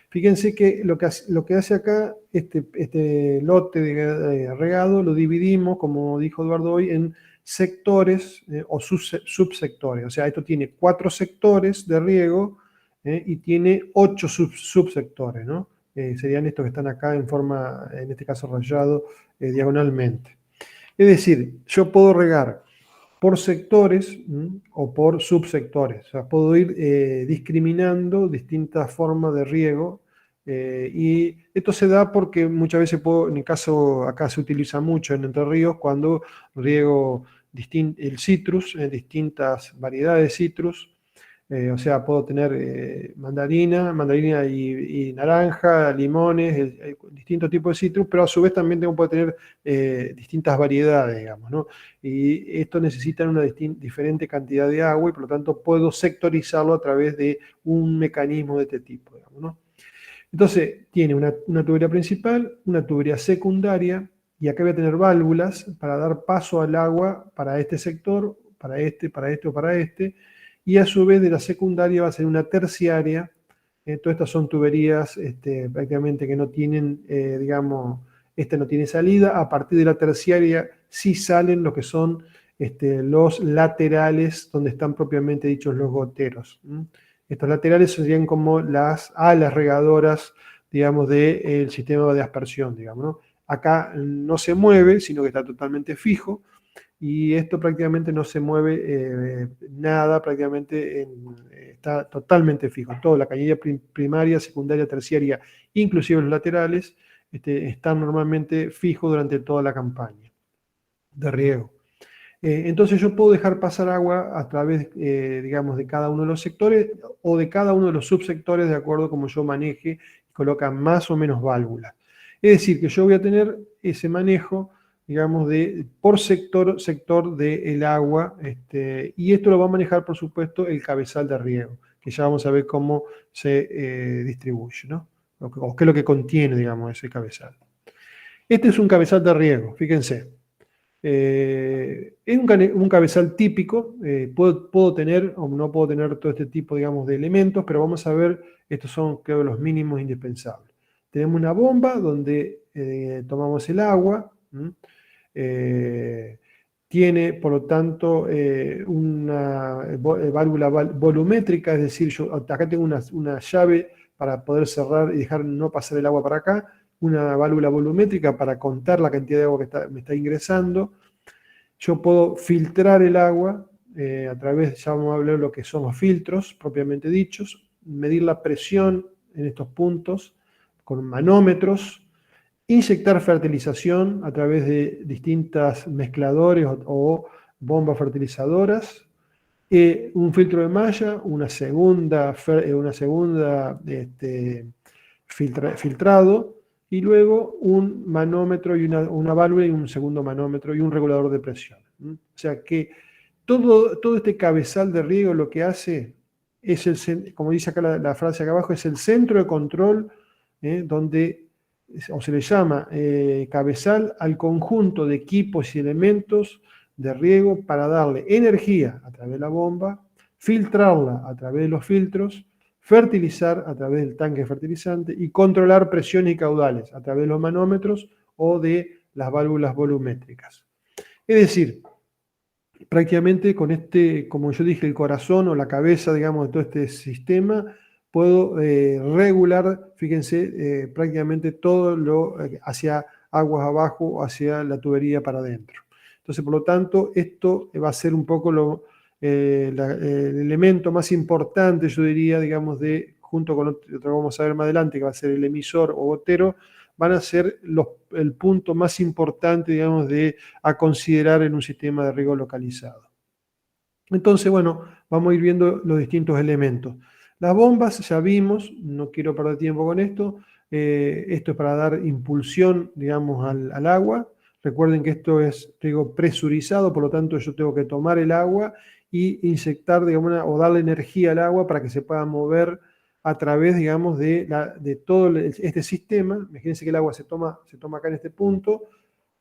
Fíjense que lo que hace acá este lote de regado lo dividimos, como dijo Eduardo hoy, en sectores o subsectores. O sea, esto tiene 4 sectores de riego y tiene 8 subsectores, ¿no? Serían estos que están acá en forma, en este caso rayado diagonalmente. Es decir, yo puedo regar por sectores o por subsectores. O sea, puedo ir discriminando distintas formas de riego. Y esto se da porque muchas veces en el caso acá se utiliza mucho en Entre Ríos cuando riego el citrus, distintas variedades de citrus. O sea, puedo tener mandarina y naranja, limones, distintos tipos de citrus, pero a su vez también puedo tener distintas variedades, digamos, ¿no? Y esto necesita una diferente cantidad de agua y por lo tanto puedo sectorizarlo a través de un mecanismo de este tipo, digamos, ¿no? Entonces, tiene una tubería principal, una tubería secundaria, y acá voy a tener válvulas para dar paso al agua para este sector, para este o para este, y a su vez de la secundaria va a ser una terciaria. Todas estas son tuberías prácticamente que no tienen, digamos, esta no tiene salida. A partir de la terciaria sí salen lo que son los laterales, donde están propiamente dichos los goteros. Estos laterales serían como las alas regadoras, digamos, del sistema de aspersión, digamos, ¿no? Acá no se mueve, sino que está totalmente fijo, y esto prácticamente no se mueve nada, prácticamente está totalmente fijo. Toda la cañería primaria, secundaria, terciaria, inclusive los laterales, están normalmente fijos durante toda la campaña de riego. Entonces yo puedo dejar pasar agua a través, digamos, de cada uno de los sectores o de cada uno de los subsectores de acuerdo a como yo maneje y coloca más o menos válvulas. Es decir, que yo voy a tener ese manejo, digamos, por sector del agua, y esto lo va a manejar, por supuesto, el cabezal de riego, que ya vamos a ver cómo se distribuye, ¿no? O qué es lo que contiene, digamos, ese cabezal. Este es un cabezal de riego, fíjense. Es un cabezal típico. Puedo tener o no puedo tener todo este tipo, digamos, de elementos, pero vamos a ver, estos son, creo, los mínimos indispensables. Tenemos una bomba donde tomamos el agua. Tiene, por lo tanto, una válvula volumétrica, es decir, yo acá tengo una llave para poder cerrar y dejar no pasar el agua para acá, una válvula volumétrica para contar la cantidad de agua que me está ingresando. Yo puedo filtrar el agua a través, ya vamos a hablar de lo que son los filtros propiamente dichos, medir la presión en estos puntos con manómetros, inyectar fertilización a través de distintos mezcladores o bombas fertilizadoras, un filtro de malla, una segunda filtrado, y luego un manómetro y una válvula y un segundo manómetro y un regulador de presión. O sea que todo este cabezal de riego lo que hace es, como dice acá la frase acá abajo, es el centro de control, donde, o se le llama cabezal al conjunto de equipos y elementos de riego para darle energía a través de la bomba, filtrarla a través de los filtros, fertilizar a través del tanque fertilizante y controlar presiones y caudales a través de los manómetros o de las válvulas volumétricas. Es decir, prácticamente con como yo dije, el corazón o la cabeza, digamos, de todo este sistema, puedo regular, fíjense, prácticamente todo lo hacia aguas abajo o hacia la tubería para adentro. Entonces, por lo tanto, esto va a ser un poco el elemento más importante, yo diría, digamos, junto con otro que vamos a ver más adelante, que va a ser el emisor o gotero, van a ser el punto más importante, digamos, a considerar en un sistema de riego localizado. Entonces, bueno, vamos a ir viendo los distintos elementos. Las bombas ya vimos, no quiero perder tiempo con esto. Esto es para dar impulsión, digamos, al agua. Recuerden que esto es riego presurizado, por lo tanto yo tengo que tomar el agua y inyectar, digamos, o darle energía al agua para que se pueda mover a través, digamos, de todo este sistema. Imagínense que el agua se toma acá en este punto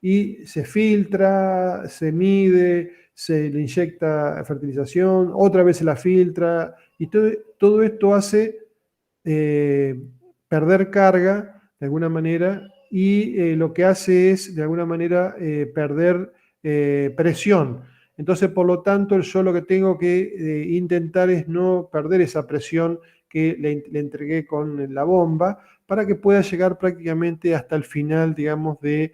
y se filtra, se mide, se le inyecta fertilización, otra vez se la filtra, y todo esto hace perder carga de alguna manera, y lo que hace es de alguna manera perder presión. Entonces, por lo tanto, yo lo que tengo que intentar es no perder esa presión que le entregué con la bomba, para que pueda llegar prácticamente hasta el final, digamos, de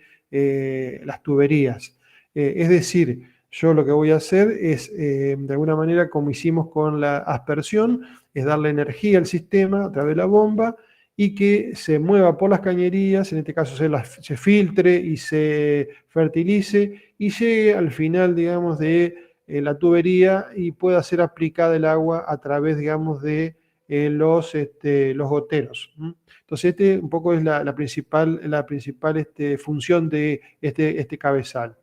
las tuberías. Es decir, yo lo que voy a hacer es, de alguna manera, como hicimos con la aspersión, es darle energía al sistema a través de la bomba y que se mueva por las cañerías, en este caso se filtre y se fertilice y llegue al final, digamos, de la tubería y pueda ser aplicada el agua a través, digamos, de los goteros. Entonces, un poco es la principal función de este cabezal.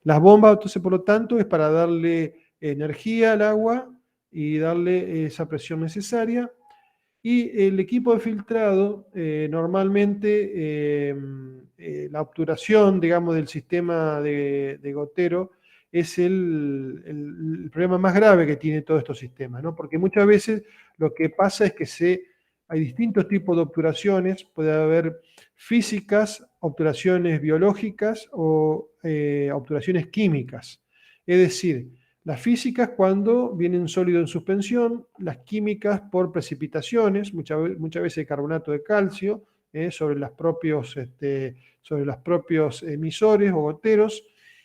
Las bombas, entonces, por lo tanto, es para darle energía al agua y darle esa presión necesaria. Y el equipo de filtrado, normalmente, la obturación, digamos, del sistema de gotero es el problema más grave que tiene todos estos sistemas, ¿no? Porque muchas veces lo que pasa es que hay distintos tipos de obturaciones, puede haber físicas, obturaciones biológicas o obturaciones químicas. Es decir, las físicas cuando vienen sólido en suspensión, las químicas por precipitaciones, muchas veces de carbonato de calcio, sobre los propios emisores o goteros,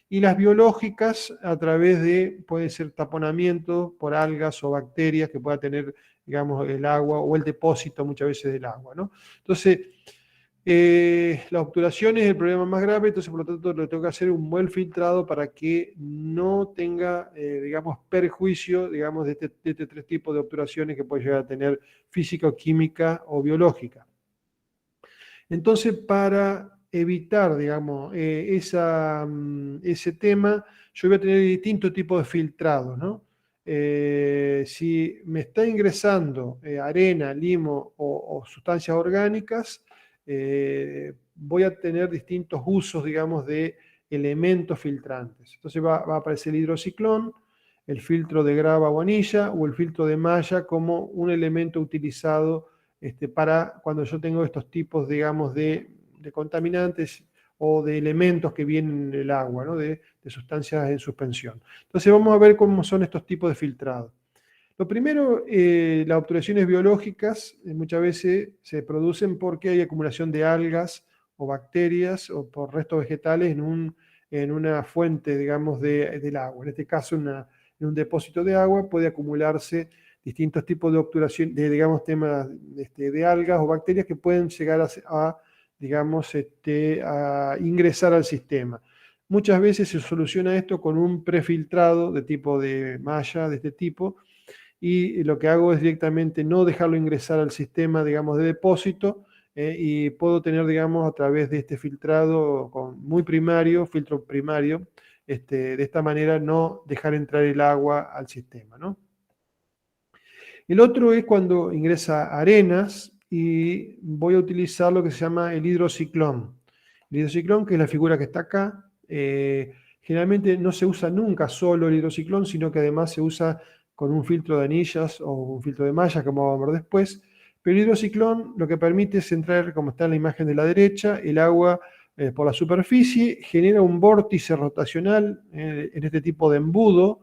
y las biológicas a través puede ser taponamiento por algas o bacterias que pueda tener, digamos, el agua o el depósito muchas veces del agua, ¿no? Entonces, la obturación es el problema más grave, entonces por lo tanto lo tengo que hacer un buen filtrado para que no tenga, digamos, perjuicio, digamos, de este tres tipos de obturaciones que puede llegar a tener física, química o biológica. Entonces, para evitar, digamos, ese tema, yo voy a tener distintos tipos de filtrados, ¿no? Si me está ingresando arena, limo o sustancias orgánicas, voy a tener distintos usos, digamos, de elementos filtrantes. Entonces va a aparecer el hidrociclón, el filtro de grava o anilla o el filtro de malla como un elemento utilizado para cuando yo tengo estos tipos, digamos, de contaminantes o de elementos que vienen en el agua, ¿no? de sustancias en suspensión. Entonces vamos a ver cómo son estos tipos de filtrado. Lo primero, las obturaciones biológicas muchas veces se producen porque hay acumulación de algas o bacterias o por restos vegetales en una fuente, digamos, del agua. En este caso, en un depósito de agua puede acumularse distintos tipos de obturación, digamos, temas de algas o bacterias que pueden llegar digamos, a ingresar al sistema. Muchas veces se soluciona esto con un prefiltrado de tipo de malla, de este tipo, y lo que hago es directamente no dejarlo ingresar al sistema, digamos, de depósito, y puedo tener, digamos, a través de este filtrado muy primario, filtro primario, de esta manera no dejar entrar el agua al sistema, ¿no? El otro es cuando ingresa arenas y voy a utilizar lo que se llama el hidrociclón. El hidrociclón, que es la figura que está acá, generalmente no se usa nunca solo el hidrociclón, sino que además se usa con un filtro de anillas o un filtro de mallas, como vamos a ver después. Pero el hidrociclón lo que permite es entrar, como está en la imagen de la derecha, el agua por la superficie, genera un vórtice rotacional en este tipo de embudo,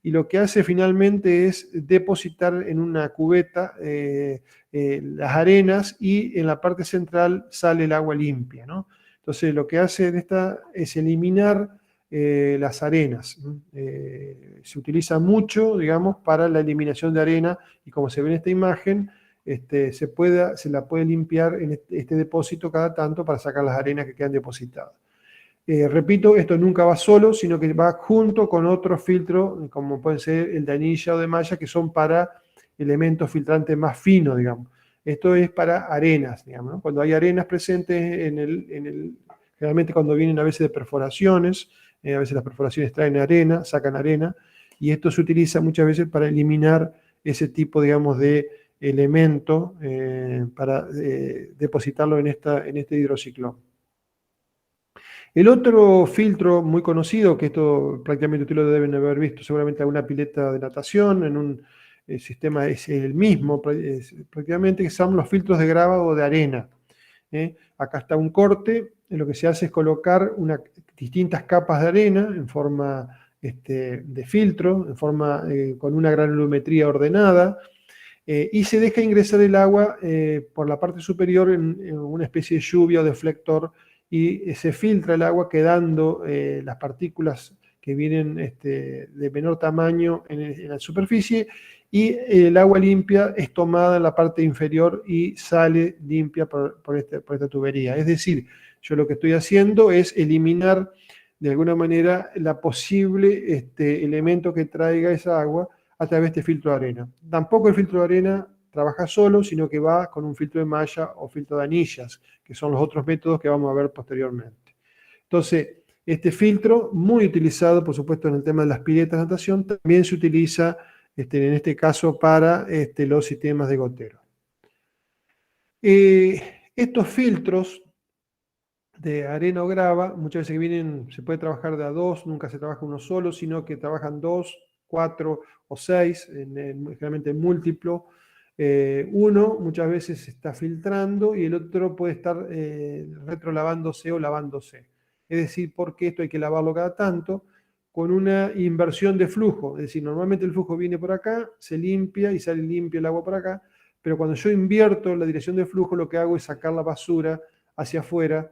y lo que hace finalmente es depositar en una cubeta las arenas, y en la parte central sale el agua limpia, ¿no? Entonces lo que hace esta es eliminar las arenas. Se utiliza mucho, digamos, para la eliminación de arena, y como se ve en esta imagen, se la puede limpiar en este depósito cada tanto para sacar las arenas que quedan depositadas. Repito, esto nunca va solo, sino que va junto con otros filtros, como pueden ser el de anilla o de malla, que son para elementos filtrantes más finos, digamos. Esto es para arenas, digamos, ¿no? Cuando hay arenas presentes generalmente cuando vienen a veces de perforaciones, a veces las perforaciones traen arena, sacan arena, y esto se utiliza muchas veces para eliminar ese tipo, digamos, de elemento, para depositarlo en este hidrociclón. El otro filtro muy conocido, que esto prácticamente ustedes lo deben haber visto seguramente en alguna pileta de natación, en un sistema es el mismo prácticamente, que son los filtros de grava o de arena. Acá está un corte, lo que se hace es colocar distintas capas de arena en forma de filtro, con una granulometría ordenada, y se deja ingresar el agua por la parte superior en una especie de lluvia o deflector, y se filtra el agua quedando las partículas que vienen de menor tamaño en la superficie, y el agua limpia es tomada en la parte inferior y sale limpia por esta tubería. Es decir, yo lo que estoy haciendo es eliminar de alguna manera la posible elemento que traiga esa agua a través de este filtro de arena. Tampoco el filtro de arena trabaja solo, sino que va con un filtro de malla o filtro de anillas, que son los otros métodos que vamos a ver posteriormente. Entonces, este filtro, muy utilizado, por supuesto, en el tema de las piletas de natación, también se utiliza en este caso para los sistemas de gotero. Estos filtros de arena o grava, muchas veces que vienen, se puede trabajar de a dos, nunca se trabaja uno solo, sino que trabajan 2, 4 o 6, generalmente en múltiplo. Uno muchas veces se está filtrando y el otro puede estar retrolavándose o lavándose. Es decir, porque esto hay que lavarlo cada tanto, con una inversión de flujo. Es decir, normalmente el flujo viene por acá, se limpia y sale limpio el agua por acá, pero cuando yo invierto la dirección de flujo, lo que hago es sacar la basura hacia afuera,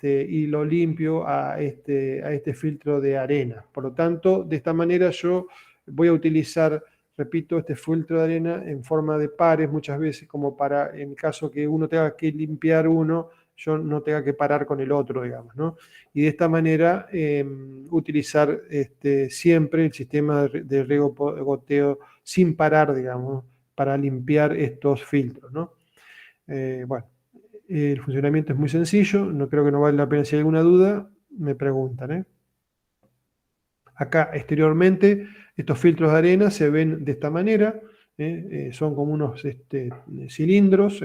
y lo limpio a este filtro de arena. Por lo tanto, de esta manera yo voy a utilizar, repito, este filtro de arena en forma de pares muchas veces, como para, en caso que uno tenga que limpiar uno, yo no tenga que parar con el otro, digamos, ¿no? Y de esta manera utilizar siempre el sistema de riego goteo sin parar, digamos, para limpiar estos filtros, ¿no? Bueno. El funcionamiento es muy sencillo, no creo que no vale la pena. Si hay alguna duda, me preguntan. Acá exteriormente, estos filtros de arena se ven de esta manera. Son como unos cilindros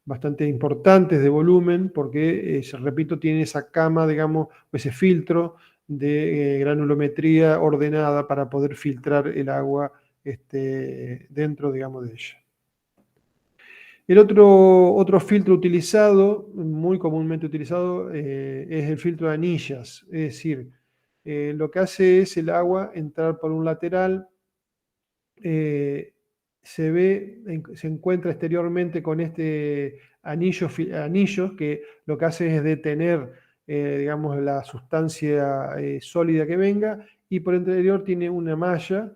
bastante importantes de volumen, porque, repito, tiene esa cama, digamos, o ese filtro de granulometría ordenada para poder filtrar el agua dentro, digamos, de ella. El otro filtro utilizado, muy comúnmente utilizado, es el filtro de anillas. Es decir, lo que hace es el agua entrar por un lateral, se encuentra exteriormente con este anillos que lo que hace es detener, digamos, la sustancia sólida que venga, y por el interior tiene una malla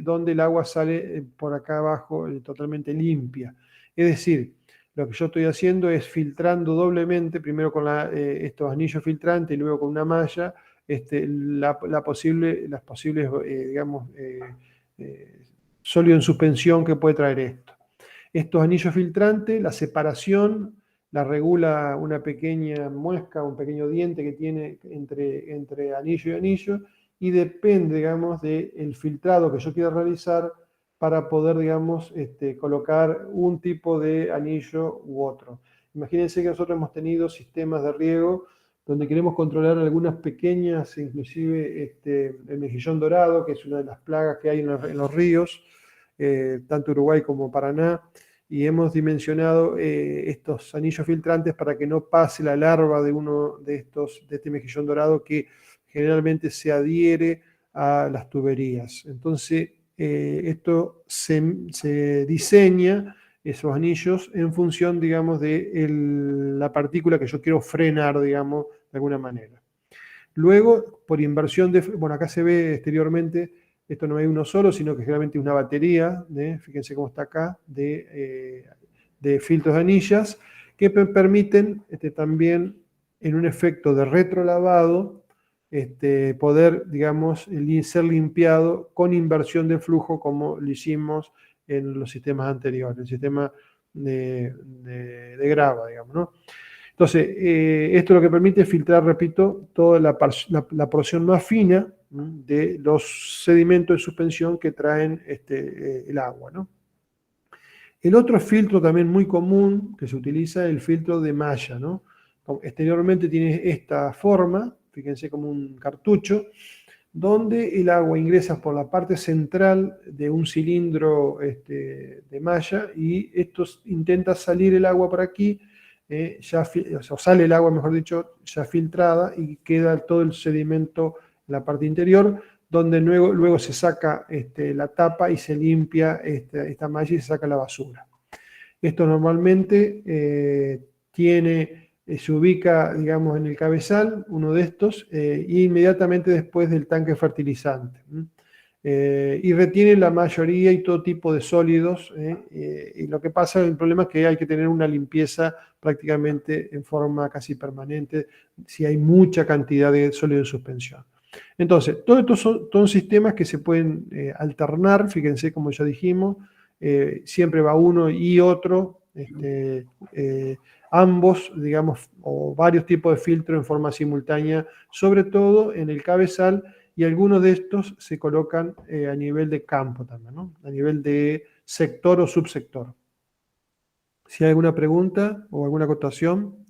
donde el agua sale por acá abajo totalmente limpia. Es decir, lo que yo estoy haciendo es filtrando doblemente, primero con estos anillos filtrantes y luego con una malla, las posibles, digamos, sólido en suspensión que puede traer esto. Estos anillos filtrantes, la separación la regula una pequeña muesca, un pequeño diente que tiene entre anillo y anillo, y depende, digamos, del filtrado que yo quiera realizar para poder, digamos, colocar un tipo de anillo u otro. Imagínense que nosotros hemos tenido sistemas de riego donde queremos controlar algunas pequeñas, inclusive el mejillón dorado, que es una de las plagas que hay en los ríos, tanto Uruguay como Paraná, y hemos dimensionado estos anillos filtrantes para que no pase la larva de uno de este mejillón dorado que generalmente se adhiere a las tuberías. Entonces, esto se diseña, esos anillos, en función, digamos, de la partícula que yo quiero frenar, digamos, de alguna manera. Luego, por inversión bueno, acá se ve exteriormente, esto no hay uno solo, sino que generalmente una batería, fíjense cómo está acá, de filtros de anillas, que permiten también, en un efecto de retrolavado, poder, digamos, ser limpiado con inversión de flujo, como lo hicimos en los sistemas anteriores, el sistema de grava, digamos, ¿no? Entonces, esto lo que permite es filtrar, repito, toda la porción más fina de los sedimentos de suspensión que traen el agua, ¿no? El otro filtro también muy común que se utiliza es el filtro de malla, ¿no? Exteriormente tiene esta forma, fíjense, como un cartucho, donde el agua ingresa por la parte central de un cilindro de malla, y esto intenta salir el agua por aquí, o sale el agua, mejor dicho, ya filtrada, y queda todo el sedimento en la parte interior, donde luego se saca la tapa y se limpia esta malla y se saca la basura. Esto normalmente se ubica, digamos, en el cabezal, uno de estos, y inmediatamente después del tanque fertilizante. Y retiene la mayoría y todo tipo de sólidos, y lo que pasa, el problema es que hay que tener una limpieza prácticamente en forma casi permanente si hay mucha cantidad de sólido en suspensión. Entonces, todos estos son sistemas que se pueden alternar, fíjense como ya dijimos, siempre va uno y otro, ambos, digamos, o varios tipos de filtro en forma simultánea, sobre todo en el cabezal, y algunos de estos se colocan a nivel de campo también, ¿no? A nivel de sector o subsector. Si hay alguna pregunta o alguna acotación.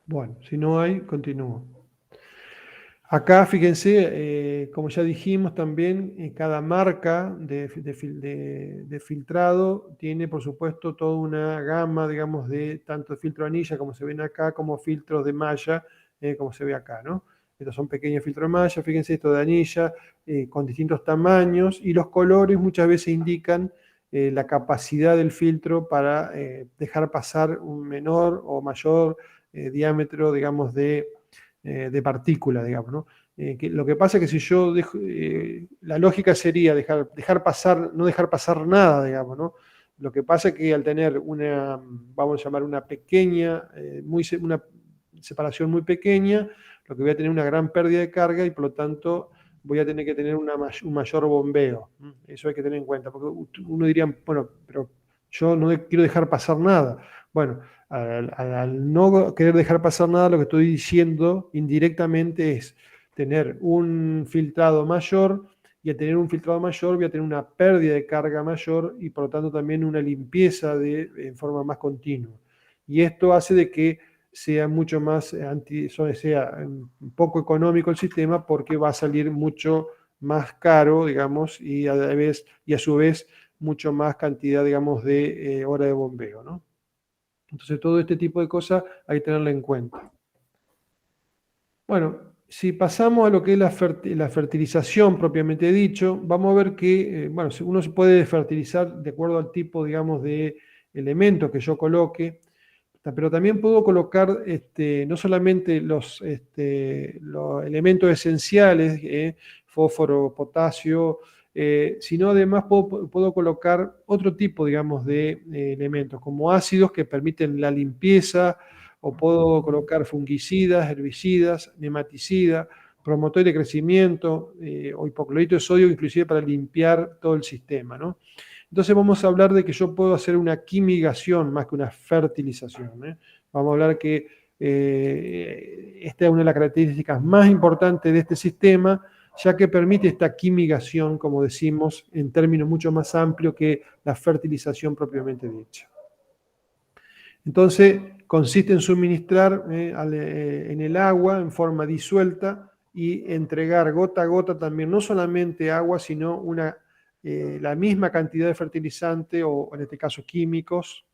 Bueno, si no hay, continúo. Acá, fíjense, como ya dijimos también, cada marca de filtrado tiene, por supuesto, toda una gama, digamos, de tanto de filtro anilla, como se ven acá, como filtros de malla, como se ve acá, ¿no? Estos son pequeños filtros de malla, fíjense, esto de anilla, con distintos tamaños, y los colores muchas veces indican la capacidad del filtro para dejar pasar un menor o mayor diámetro, digamos, de partícula, digamos, ¿no? Lo que pasa es que si yo dejo, la lógica sería dejar pasar, no dejar pasar nada, digamos, ¿no? Lo que pasa es que al tener vamos a llamar una pequeña, una separación muy pequeña, lo que voy a tener una gran pérdida de carga, y por lo tanto voy a tener que tener un mayor bombeo. Eso hay que tener en cuenta, porque uno diría, bueno, pero yo no quiero dejar pasar nada. Bueno, al no querer dejar pasar nada, lo que estoy diciendo indirectamente es tener un filtrado mayor, y al tener un filtrado mayor voy a tener una pérdida de carga mayor, y por lo tanto también una limpieza en forma más continua. Y esto hace de que sea mucho más sea un poco económico el sistema, porque va a salir mucho más caro, digamos, y a su vez mucho más cantidad, digamos, de hora de bombeo, ¿no? Entonces, todo este tipo de cosas hay que tenerla en cuenta. Bueno, si pasamos a lo que es la fertilización propiamente dicho, vamos a ver que, bueno, uno se puede fertilizar de acuerdo al tipo, digamos, de elementos que yo coloque. pero también puedo colocar no solamente los elementos esenciales, fósforo, potasio, sino además puedo colocar otro tipo, digamos, de elementos, como ácidos que permiten la limpieza, o puedo colocar fungicidas, herbicidas, nematicidas, promotor de crecimiento, o hipoclorito de sodio, inclusive para limpiar todo el sistema, ¿no? Entonces vamos a hablar de que yo puedo hacer una quimigación más que una fertilización, ¿eh? Vamos a hablar que esta es una de las características más importantes de este sistema, ya que permite esta quimigación, como decimos, en términos mucho más amplios que la fertilización propiamente dicha. Entonces, consiste en suministrar en el agua en forma disuelta y entregar gota a gota también, no solamente agua, sino la misma cantidad de fertilizante, o en este caso químicos,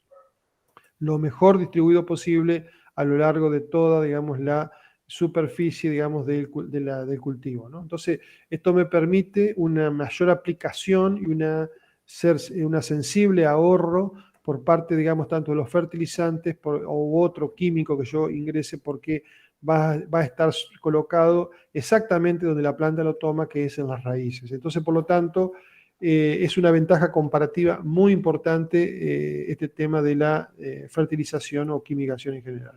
lo mejor distribuido posible a lo largo de toda, digamos, la superficie, digamos, del cultivo, ¿no? Entonces, esto me permite una mayor aplicación y una sensible ahorro por parte, digamos, tanto de los fertilizantes u otro químico que yo ingrese, porque va a estar colocado exactamente donde la planta lo toma, que es en las raíces. Entonces, por lo tanto, es una ventaja comparativa muy importante este tema de la fertilización o quimigación en general.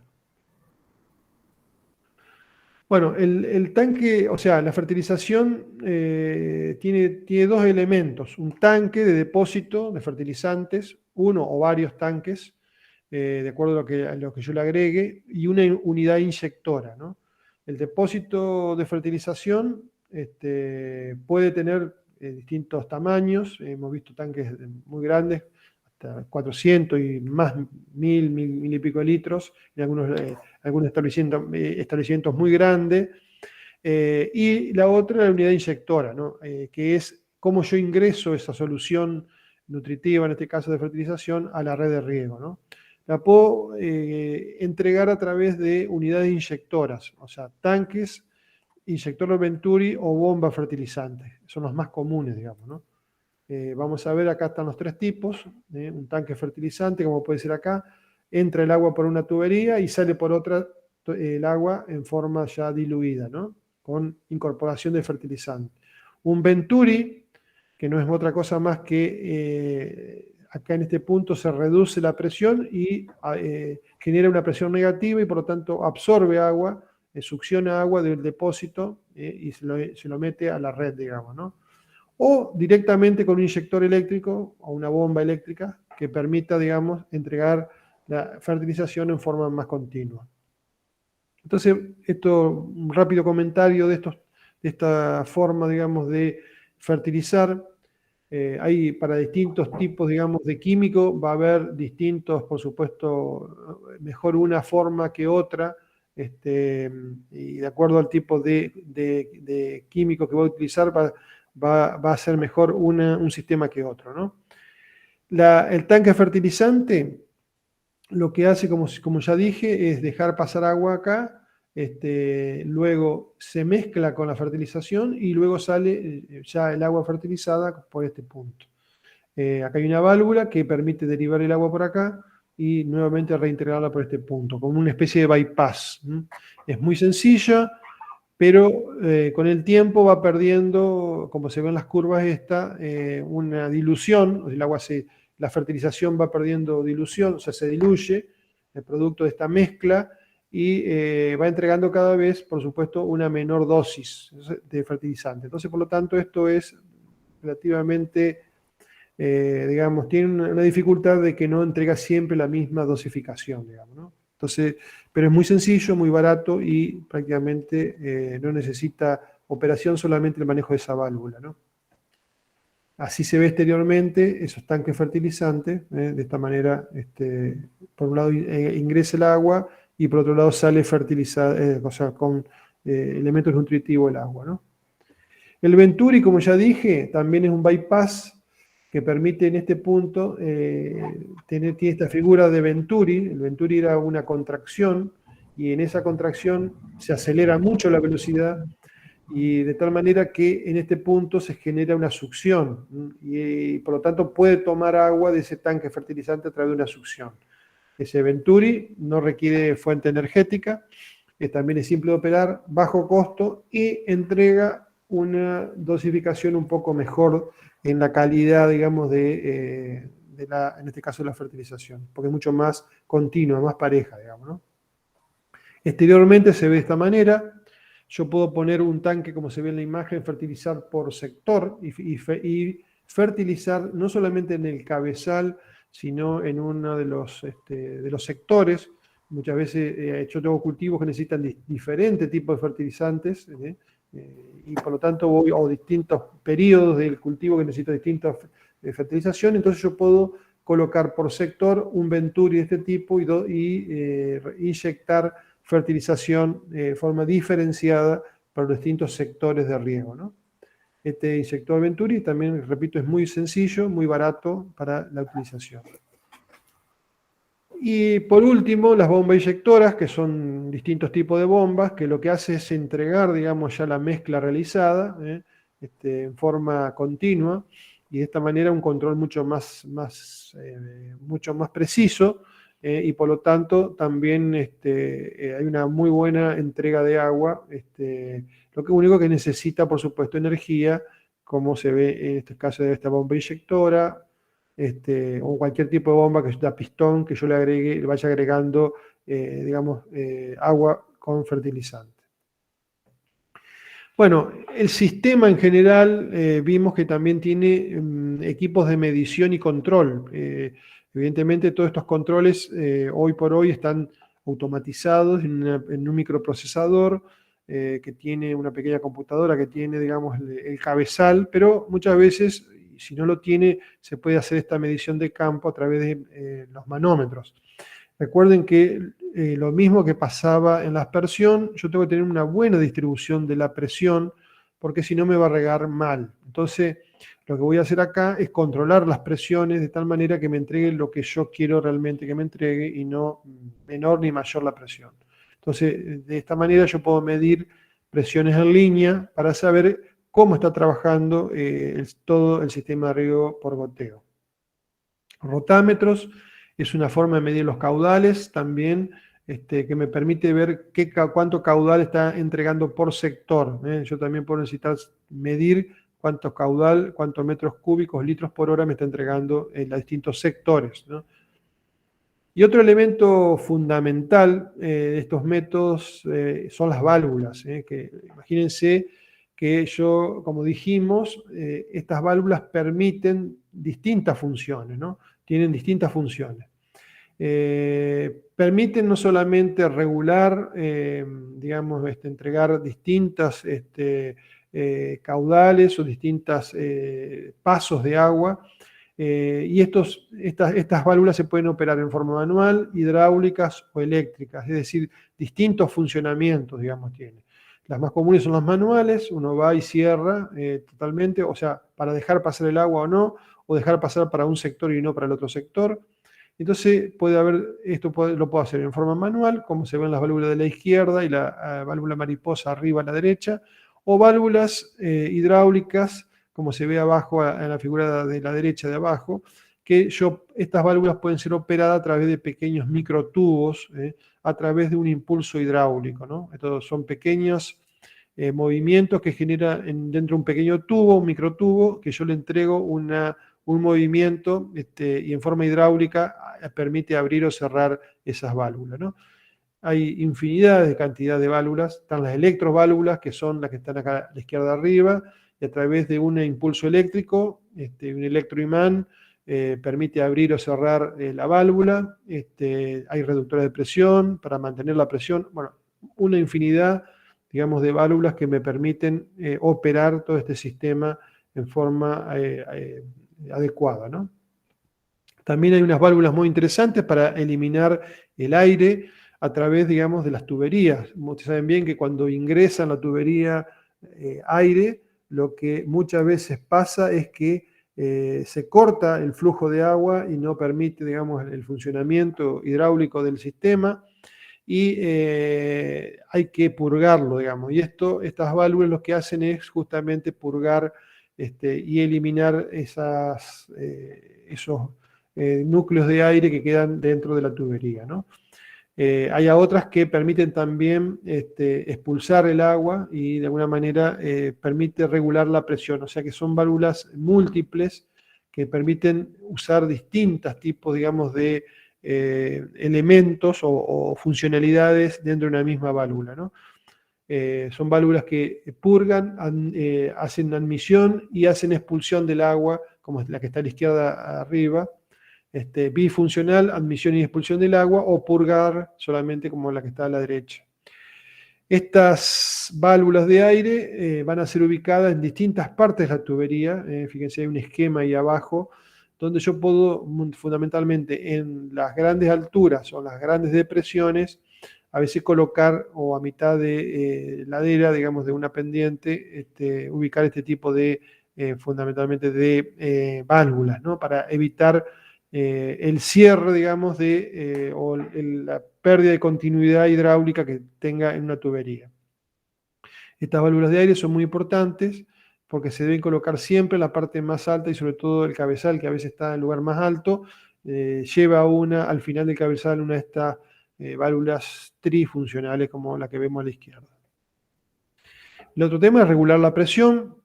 Bueno, el tanque, o sea, la fertilización tiene dos elementos: un tanque de depósito de fertilizantes, uno o varios tanques, de acuerdo a lo que yo le agregue, y una unidad inyectora, ¿no? El depósito de fertilización puede tener distintos tamaños. Hemos visto tanques muy grandes, hasta 400 y más, 1000 y pico de litros, en algunos establecimientos muy grandes. Y la otra, la unidad inyectora, ¿no? Que es cómo yo ingreso esa solución nutritiva, en este caso de fertilización, a la red de riego, ¿no? La puedo entregar a través de unidades inyectoras, o sea, tanques, inyector Venturi o bomba fertilizante. Son los más comunes, digamos, ¿no? Vamos a ver, acá están los tres tipos. Un tanque fertilizante, como puede ser acá, entra el agua por una tubería y sale por otra el agua en forma ya diluida, ¿no? Con incorporación de fertilizante. Un Venturi, que no es otra cosa más que acá en este punto se reduce la presión y genera una presión negativa, y por lo tanto absorbe agua, succiona agua del depósito y se lo mete a la red, digamos, ¿no? O directamente con un inyector eléctrico o una bomba eléctrica que permita, digamos, entregar la fertilización en forma más continua. Entonces, un rápido comentario de esta forma, digamos, de fertilizar. Hay para distintos tipos, digamos, de químico, va a haber distintos, por supuesto, mejor una forma que otra, y de acuerdo al tipo de químico que voy a utilizar, va a ser mejor un sistema que otro, ¿no? El tanque fertilizante lo que hace, como ya dije, es dejar pasar agua acá, luego se mezcla con la fertilización y luego sale ya el agua fertilizada por este punto. Acá hay una válvula que permite derivar el agua por acá y nuevamente reintegrarla por este punto, como una especie de bypass. Es muy sencilla, pero con el tiempo va perdiendo, como se ve en las curvas una dilución. El agua la fertilización va perdiendo dilución, o sea, se diluye el producto de esta mezcla, y va entregando cada vez, por supuesto, una menor dosis de fertilizante. Entonces, por lo tanto, esto es relativamente, digamos, tiene una dificultad de que no entrega siempre la misma dosificación, digamos, ¿no? Entonces, pero es muy sencillo, muy barato y prácticamente no necesita operación, solamente el manejo de esa válvula, ¿no? Así se ve exteriormente esos tanques fertilizantes. De esta manera, por un lado ingresa el agua y por otro lado sale fertilizada, o sea, con elementos nutritivos el agua, ¿no? El Venturi, como ya dije, también es un bypass que permite en este punto tiene esta figura de Venturi. El Venturi era una contracción, y en esa contracción se acelera mucho la velocidad, y de tal manera que en este punto se genera una succión, y por lo tanto puede tomar agua de ese tanque fertilizante a través de una succión. Ese Venturi no requiere fuente energética, también es simple de operar, bajo costo y entrega una dosificación un poco mejor en la calidad, digamos, en este caso de la fertilización, porque es mucho más continua, más pareja, digamos, ¿no? Exteriormente se ve de esta manera. Yo puedo poner un tanque, como se ve en la imagen, fertilizar por sector y fertilizar no solamente en el cabezal, sino en uno de los sectores. Muchas veces yo tengo cultivos que necesitan diferentes tipos de fertilizantes, y por lo tanto o distintos periodos del cultivo que necesita distintas fertilizaciones. Entonces yo puedo colocar por sector un Venturi de este tipo y inyectar fertilización de forma diferenciada para los distintos sectores de riego, ¿no? Este inyector Venturi también, repito, es muy sencillo, muy barato para la utilización. Y por último, las bombas inyectoras, que son distintos tipos de bombas, que lo que hace es entregar, digamos, ya la mezcla realizada en forma continua, y de esta manera un control mucho más preciso, y por lo tanto también hay una muy buena entrega de agua, lo único que necesita, por supuesto, energía, como se ve en este caso de esta bomba inyectora, o cualquier tipo de bomba que sea pistón, que yo le vaya agregando, digamos, agua con fertilizante. Bueno, el sistema en general vimos que también tiene equipos de medición y control. Evidentemente todos estos controles hoy por hoy están automatizados en un microprocesador que tiene una pequeña computadora que tiene, digamos, el cabezal, pero muchas veces, si no lo tiene, se puede hacer esta medición de campo a través de los manómetros. Recuerden que lo mismo que pasaba en la aspersión, yo tengo que tener una buena distribución de la presión, porque si no me va a regar mal. Entonces, lo que voy a hacer acá es controlar las presiones de tal manera que me entregue lo que yo quiero realmente que me entregue y no menor ni mayor la presión. Entonces, de esta manera yo puedo medir presiones en línea para saber cómo está trabajando todo el sistema de riego por goteo. Rotámetros es una forma de medir los caudales también, que me permite ver cuánto caudal está entregando por sector. Yo también puedo necesitar medir cuánto caudal, cuántos metros cúbicos, litros por hora me está entregando en los distintos sectores, ¿no? Y otro elemento fundamental de estos métodos son las válvulas, que imagínense que como dijimos, estas válvulas permiten distintas funciones, ¿no? Tienen distintas funciones. Permiten no solamente regular, digamos, entregar distintas caudales o distintos pasos de agua, y estas válvulas se pueden operar en forma manual, hidráulicas o eléctricas, es decir, distintos funcionamientos, digamos, tiene. Las más comunes son las manuales, uno va y cierra totalmente, o sea, para dejar pasar el agua o no, o dejar pasar para un sector y no para el otro sector. Entonces lo puedo hacer en forma manual, como se ven las válvulas de la izquierda y la válvula mariposa arriba a la derecha, o válvulas hidráulicas, como se ve abajo en la figura de la derecha de abajo, que estas válvulas pueden ser operadas a través de pequeños microtubos, a través de un impulso hidráulico, ¿no? Estos son pequeños movimientos que genera dentro de un pequeño tubo, un microtubo, que yo le entrego un movimiento y en forma hidráulica permite abrir o cerrar esas válvulas, ¿no? Hay infinidad de cantidad de válvulas, están las electroválvulas, que son las que están acá a la izquierda arriba, y a través de un impulso eléctrico, un electroimán, permite abrir o cerrar la válvula. Hay reductores de presión para mantener la presión. Bueno, una infinidad, digamos, de válvulas que me permiten operar todo este sistema en forma adecuada, ¿no? También hay unas válvulas muy interesantes para eliminar el aire a través, digamos, de las tuberías. Ustedes saben bien que cuando ingresa en la tubería aire, lo que muchas veces pasa es que se corta el flujo de agua y no permite, digamos, el funcionamiento hidráulico del sistema, y hay que purgarlo, digamos. Y estas válvulas lo que hacen es justamente purgar y eliminar esos núcleos de aire que quedan dentro de la tubería, ¿no? Hay otras que permiten también expulsar el agua y de alguna manera permite regular la presión, o sea que son válvulas múltiples que permiten usar distintos tipos, digamos, de elementos o funcionalidades dentro de una misma válvula, ¿no? Son válvulas que purgan, hacen admisión y hacen expulsión del agua, como es la que está a la izquierda arriba, bifuncional, admisión y expulsión del agua, o purgar solamente como la que está a la derecha. Estas válvulas de aire van a ser ubicadas en distintas partes de la tubería. Fíjense, hay un esquema ahí abajo, donde yo puedo fundamentalmente en las grandes alturas o las grandes depresiones, a veces colocar o a mitad de ladera, digamos, de una pendiente, ubicar este tipo de, fundamentalmente de válvulas, ¿no? Para evitar el cierre, digamos, o la pérdida de continuidad hidráulica que tenga en una tubería. Estas válvulas de aire son muy importantes porque se deben colocar siempre en la parte más alta y sobre todo el cabezal, que a veces está en el lugar más alto, lleva al final del cabezal una de estas válvulas trifuncionales como la que vemos a la izquierda. El otro tema es regular la presión.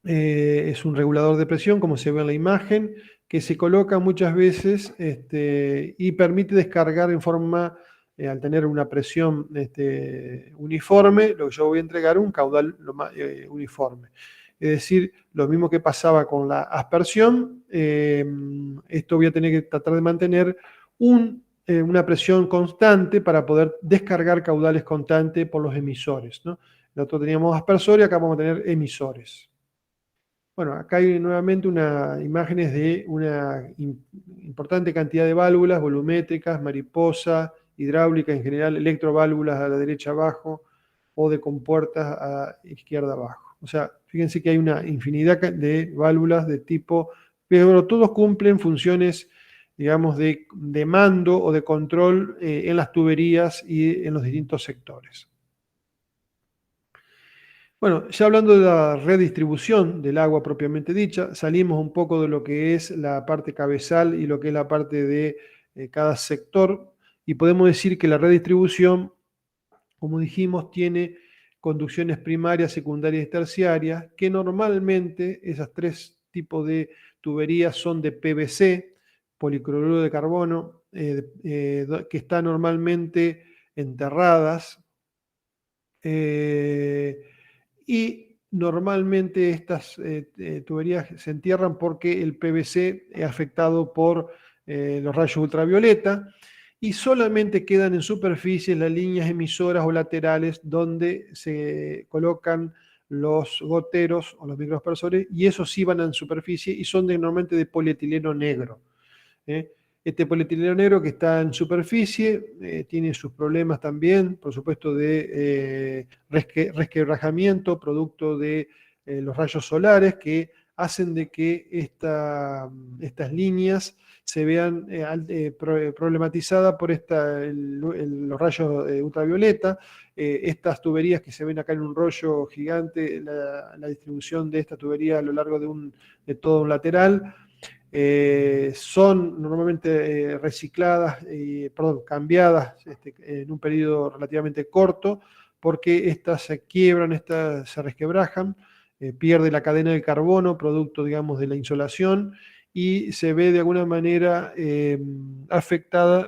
Es un regulador de presión, como se ve en la imagen, que se coloca muchas veces y permite descargar en forma, al tener una presión uniforme, lo que yo voy a entregar un caudal uniforme. Es decir, lo mismo que pasaba con la aspersión, esto voy a tener que tratar de mantener una presión constante para poder descargar caudales constantes por los emisores, ¿no? Nosotros teníamos aspersores y acá vamos a tener emisores. Bueno, acá hay nuevamente imágenes de una importante cantidad de válvulas volumétricas, mariposa, hidráulica en general, electroválvulas a la derecha abajo o de compuertas a izquierda abajo. O sea, fíjense que hay una infinidad de válvulas de tipo, pero todos cumplen funciones, digamos, de mando o de control en las tuberías y en los distintos sectores. Bueno, ya hablando de la redistribución del agua propiamente dicha, salimos un poco de lo que es la parte cabezal y lo que es la parte de cada sector, y podemos decir que la redistribución, como dijimos, tiene conducciones primarias, secundarias y terciarias, que normalmente esas tres tipos de tuberías son de PVC, policloruro de carbono, que están normalmente enterradas. Y normalmente estas tuberías se entierran porque el PVC es afectado por los rayos ultravioleta y solamente quedan en superficie las líneas emisoras o laterales donde se colocan los goteros o los microaspersores, y esos sí van en superficie y son normalmente de polietileno negro. Este polietileno negro que está en superficie tiene sus problemas también, por supuesto, de resquebrajamiento, producto de los rayos solares, que hacen de que estas líneas se vean problematizadas por los rayos ultravioleta. Estas tuberías que se ven acá en un rollo gigante, la distribución de esta tubería a lo largo de todo un lateral, son normalmente recicladas, cambiadas en un periodo relativamente corto, porque estas se quiebran, estas se resquebrajan, pierde la cadena de carbono, producto, digamos, de la insolación, y se ve de alguna manera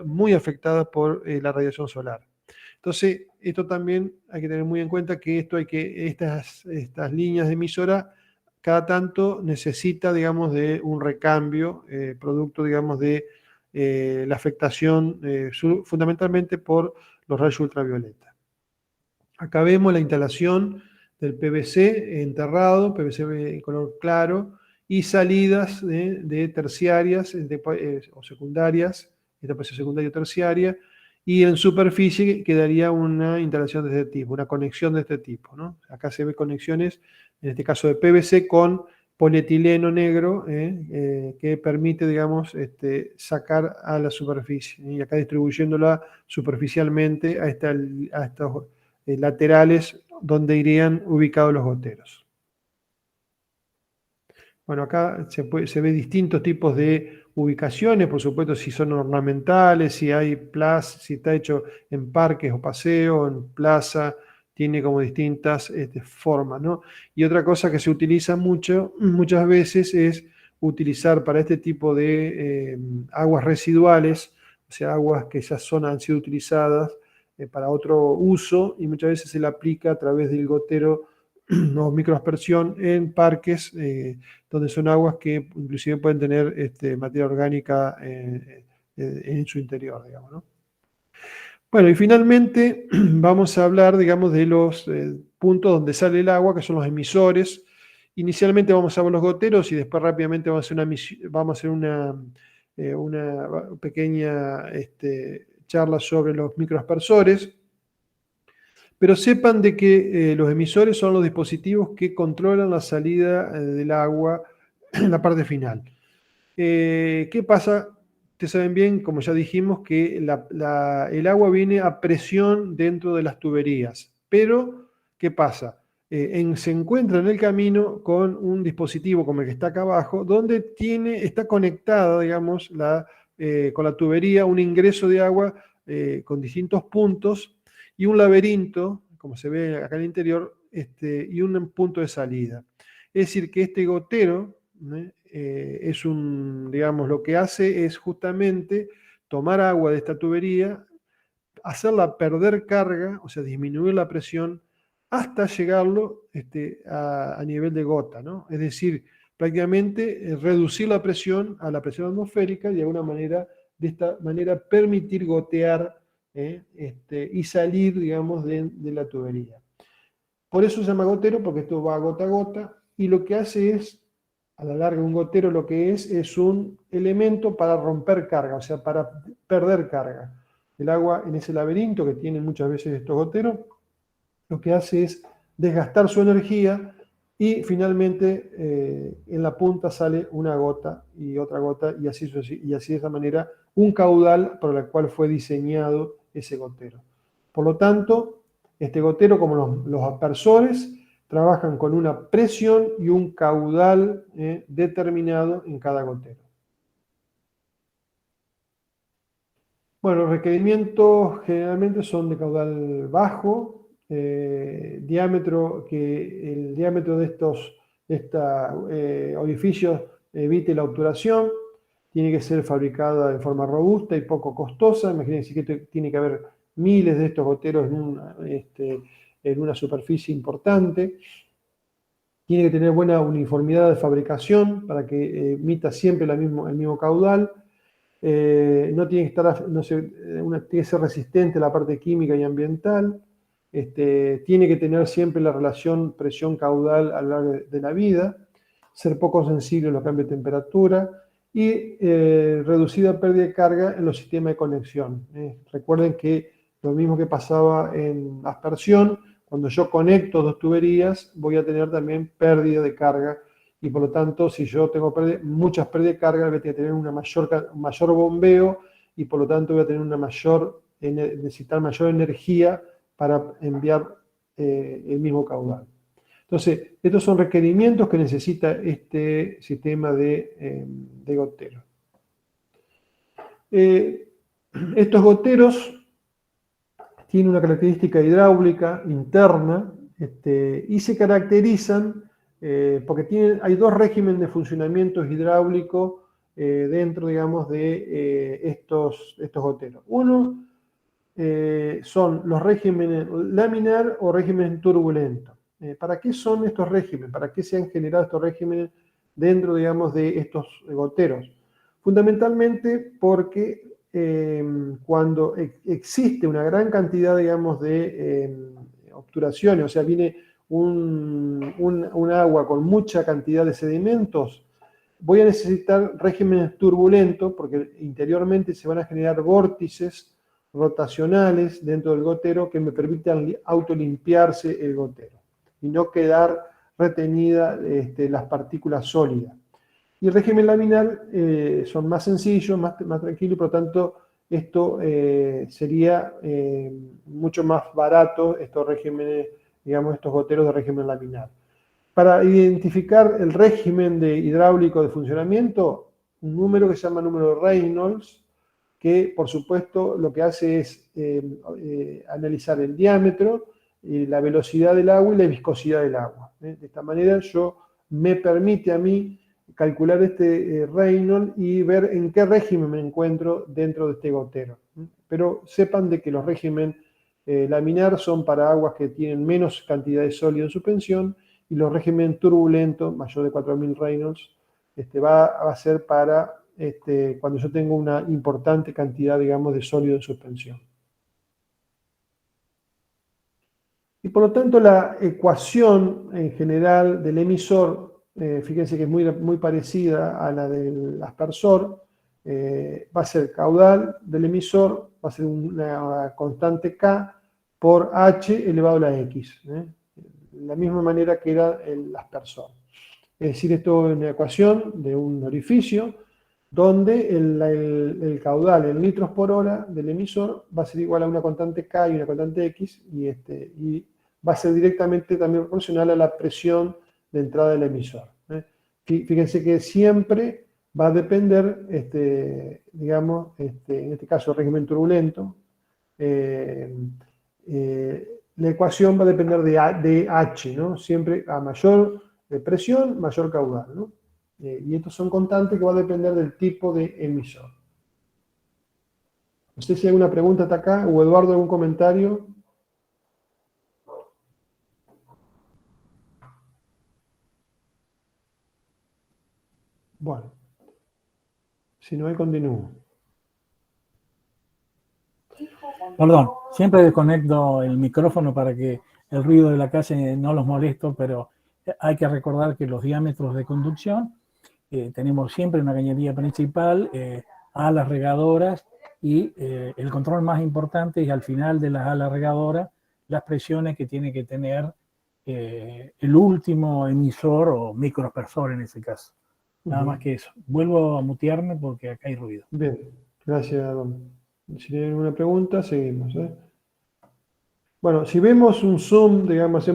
muy afectada por la radiación solar. Entonces, esto también hay que tener muy en cuenta que estas líneas de emisora cada tanto necesita, digamos, de un recambio, producto, digamos, de la afectación fundamentalmente por los rayos ultravioleta. Acá vemos la instalación del PVC enterrado, PVC en color claro, y salidas de terciarias o secundarias, esta puede ser secundaria o terciaria, y en superficie quedaría una instalación de este tipo, una conexión de este tipo, ¿no? Acá se ve conexiones, en este caso de PVC, con polietileno negro, que permite, digamos, sacar a la superficie, y acá distribuyéndola superficialmente a estos laterales donde irían ubicados los goteros. Bueno, acá se ve distintos tipos de ubicaciones, por supuesto, si son ornamentales, si hay plazas, si está hecho en parques o paseo, en plaza, tiene como distintas formas, ¿no? Y otra cosa que se utiliza muchas veces es utilizar para este tipo de aguas residuales, o sea, aguas que ya han sido utilizadas para otro uso, y muchas veces se le aplica a través del gotero o microaspersión en parques donde son aguas que inclusive pueden tener materia orgánica en su interior, digamos, ¿no? Bueno, y finalmente vamos a hablar, digamos, de los puntos donde sale el agua, que son los emisores. Inicialmente vamos a ver los goteros y después rápidamente vamos a hacer una pequeña charla sobre los microaspersores. Pero sepan de que los emisores son los dispositivos que controlan la salida del agua en la parte final. ¿Qué pasa? Ustedes saben bien, como ya dijimos, que el agua viene a presión dentro de las tuberías. Pero, ¿qué pasa? Se encuentra en el camino con un dispositivo como el que está acá abajo, donde está conectada, digamos, con la tubería un ingreso de agua con distintos puntos y un laberinto, como se ve acá en el interior, y un punto de salida. Es decir, que este gotero digamos, lo que hace es justamente tomar agua de esta tubería, hacerla perder carga, o sea, disminuir la presión, hasta llegarlo a nivel de gota, ¿no? Es decir, prácticamente reducir la presión a la presión atmosférica y de esta manera permitir gotear y salir, digamos, de la tubería. Por eso se llama gotero, porque esto va gota a gota, y lo que hace es, a la larga, un gotero lo que es un elemento para romper carga, o sea, para perder carga. El agua en ese laberinto que tienen muchas veces estos goteros, lo que hace es desgastar su energía y finalmente en la punta sale una gota y otra gota y así de esa manera un caudal para el cual fue diseñado ese gotero. Por lo tanto, este gotero, como los aspersores, trabajan con una presión y un caudal determinado en cada gotero. Bueno, los requerimientos generalmente son de caudal bajo, el diámetro de estos orificios evite la obturación, tiene que ser fabricada de forma robusta y poco costosa. Imagínense que tiene que haber miles de estos goteros en una superficie importante. Tiene que tener buena uniformidad de fabricación para que emita siempre el mismo caudal. No tiene que estar, tiene que ser resistente a la parte química y ambiental. Tiene que tener siempre la relación presión-caudal a lo largo de la vida. Ser poco sensible a los cambios de temperatura y reducida pérdida de carga en los sistemas de conexión. Recuerden que lo mismo que pasaba en aspersión, cuando yo conecto dos tuberías, voy a tener también pérdida de carga y por lo tanto, si yo tengo muchas pérdidas de carga, voy a tener un mayor bombeo y por lo tanto voy a tener necesitar mayor energía para enviar el mismo caudal. Entonces, estos son requerimientos que necesita este sistema de gotero. Estos goteros tienen una característica hidráulica interna y se caracterizan porque hay dos regímenes de funcionamiento hidráulico dentro, digamos, de estos goteros. Uno son los regímenes laminar o régimen turbulento. ¿Para qué son estos regímenes? ¿Para qué se han generado estos regímenes dentro, digamos, de estos goteros? Fundamentalmente porque cuando existe una gran cantidad, digamos, de obturaciones, o sea, viene un agua con mucha cantidad de sedimentos, voy a necesitar regímenes turbulentos porque interiormente se van a generar vórtices rotacionales dentro del gotero que me permitan autolimpiarse el gotero y no quedar retenida las partículas sólidas. Y el régimen laminar son más sencillos, más tranquilos, y por lo tanto esto sería mucho más barato, estos regímenes, digamos, estos goteros de régimen laminar. Para identificar el régimen hidráulico de funcionamiento, un número que se llama número de Reynolds, que por supuesto lo que hace es analizar el diámetro, la velocidad del agua y la viscosidad del agua. De esta manera me permite a mí calcular este Reynolds y ver en qué régimen me encuentro dentro de este gotero. Pero sepan de que los regímenes laminar son para aguas que tienen menos cantidad de sólido en suspensión, y los regímenes turbulentos, mayor de 4000 Reynolds, va a ser para cuando yo tengo una importante cantidad, digamos, de sólido en suspensión. Y por lo tanto la ecuación en general del emisor, fíjense que es muy parecida a la del aspersor, va a ser caudal del emisor, va a ser una constante K por H elevado a la X, de la misma manera que era el aspersor. Es decir, esto es una ecuación de un orificio donde el caudal en litros por hora del emisor va a ser igual a una constante K y una constante X, y va a ser directamente también proporcional a la presión de entrada del emisor. Fíjense que siempre va a depender, digamos, en este caso el régimen turbulento, la ecuación va a depender de H, ¿no? Siempre a mayor presión, mayor caudal, ¿no? Y estos son constantes que va a depender del tipo de emisor. No sé si hay alguna pregunta hasta acá, o Eduardo, algún comentario. Bueno, si no hay, continúo. Perdón, siempre desconecto el micrófono para que el ruido de la calle no los molesto, pero hay que recordar que los diámetros de conducción, tenemos siempre una cañería principal, alas regadoras, y el control más importante es al final de las alas regadoras, las presiones que tiene que tener el último emisor o microaspersor en ese caso. Nada más que eso. Vuelvo a mutearme porque acá hay ruido. Bien, gracias, Don. Si tienen alguna pregunta, seguimos. Bueno, si vemos un zoom, digamos,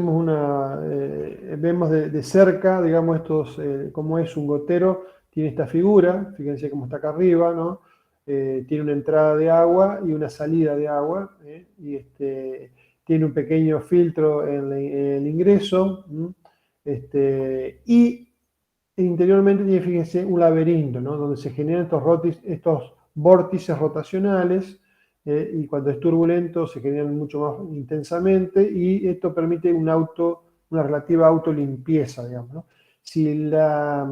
vemos de cerca, digamos, cómo es un gotero, tiene esta figura, fíjense cómo está acá arriba, ¿no? Tiene una entrada de agua y una salida de agua, y tiene un pequeño filtro en el ingreso, y interiormente tiene, fíjense, un laberinto, ¿no? Donde se generan estos vórtices rotacionales, y cuando es turbulento se generan mucho más intensamente, y esto permite una relativa autolimpieza, digamos, ¿no? Si la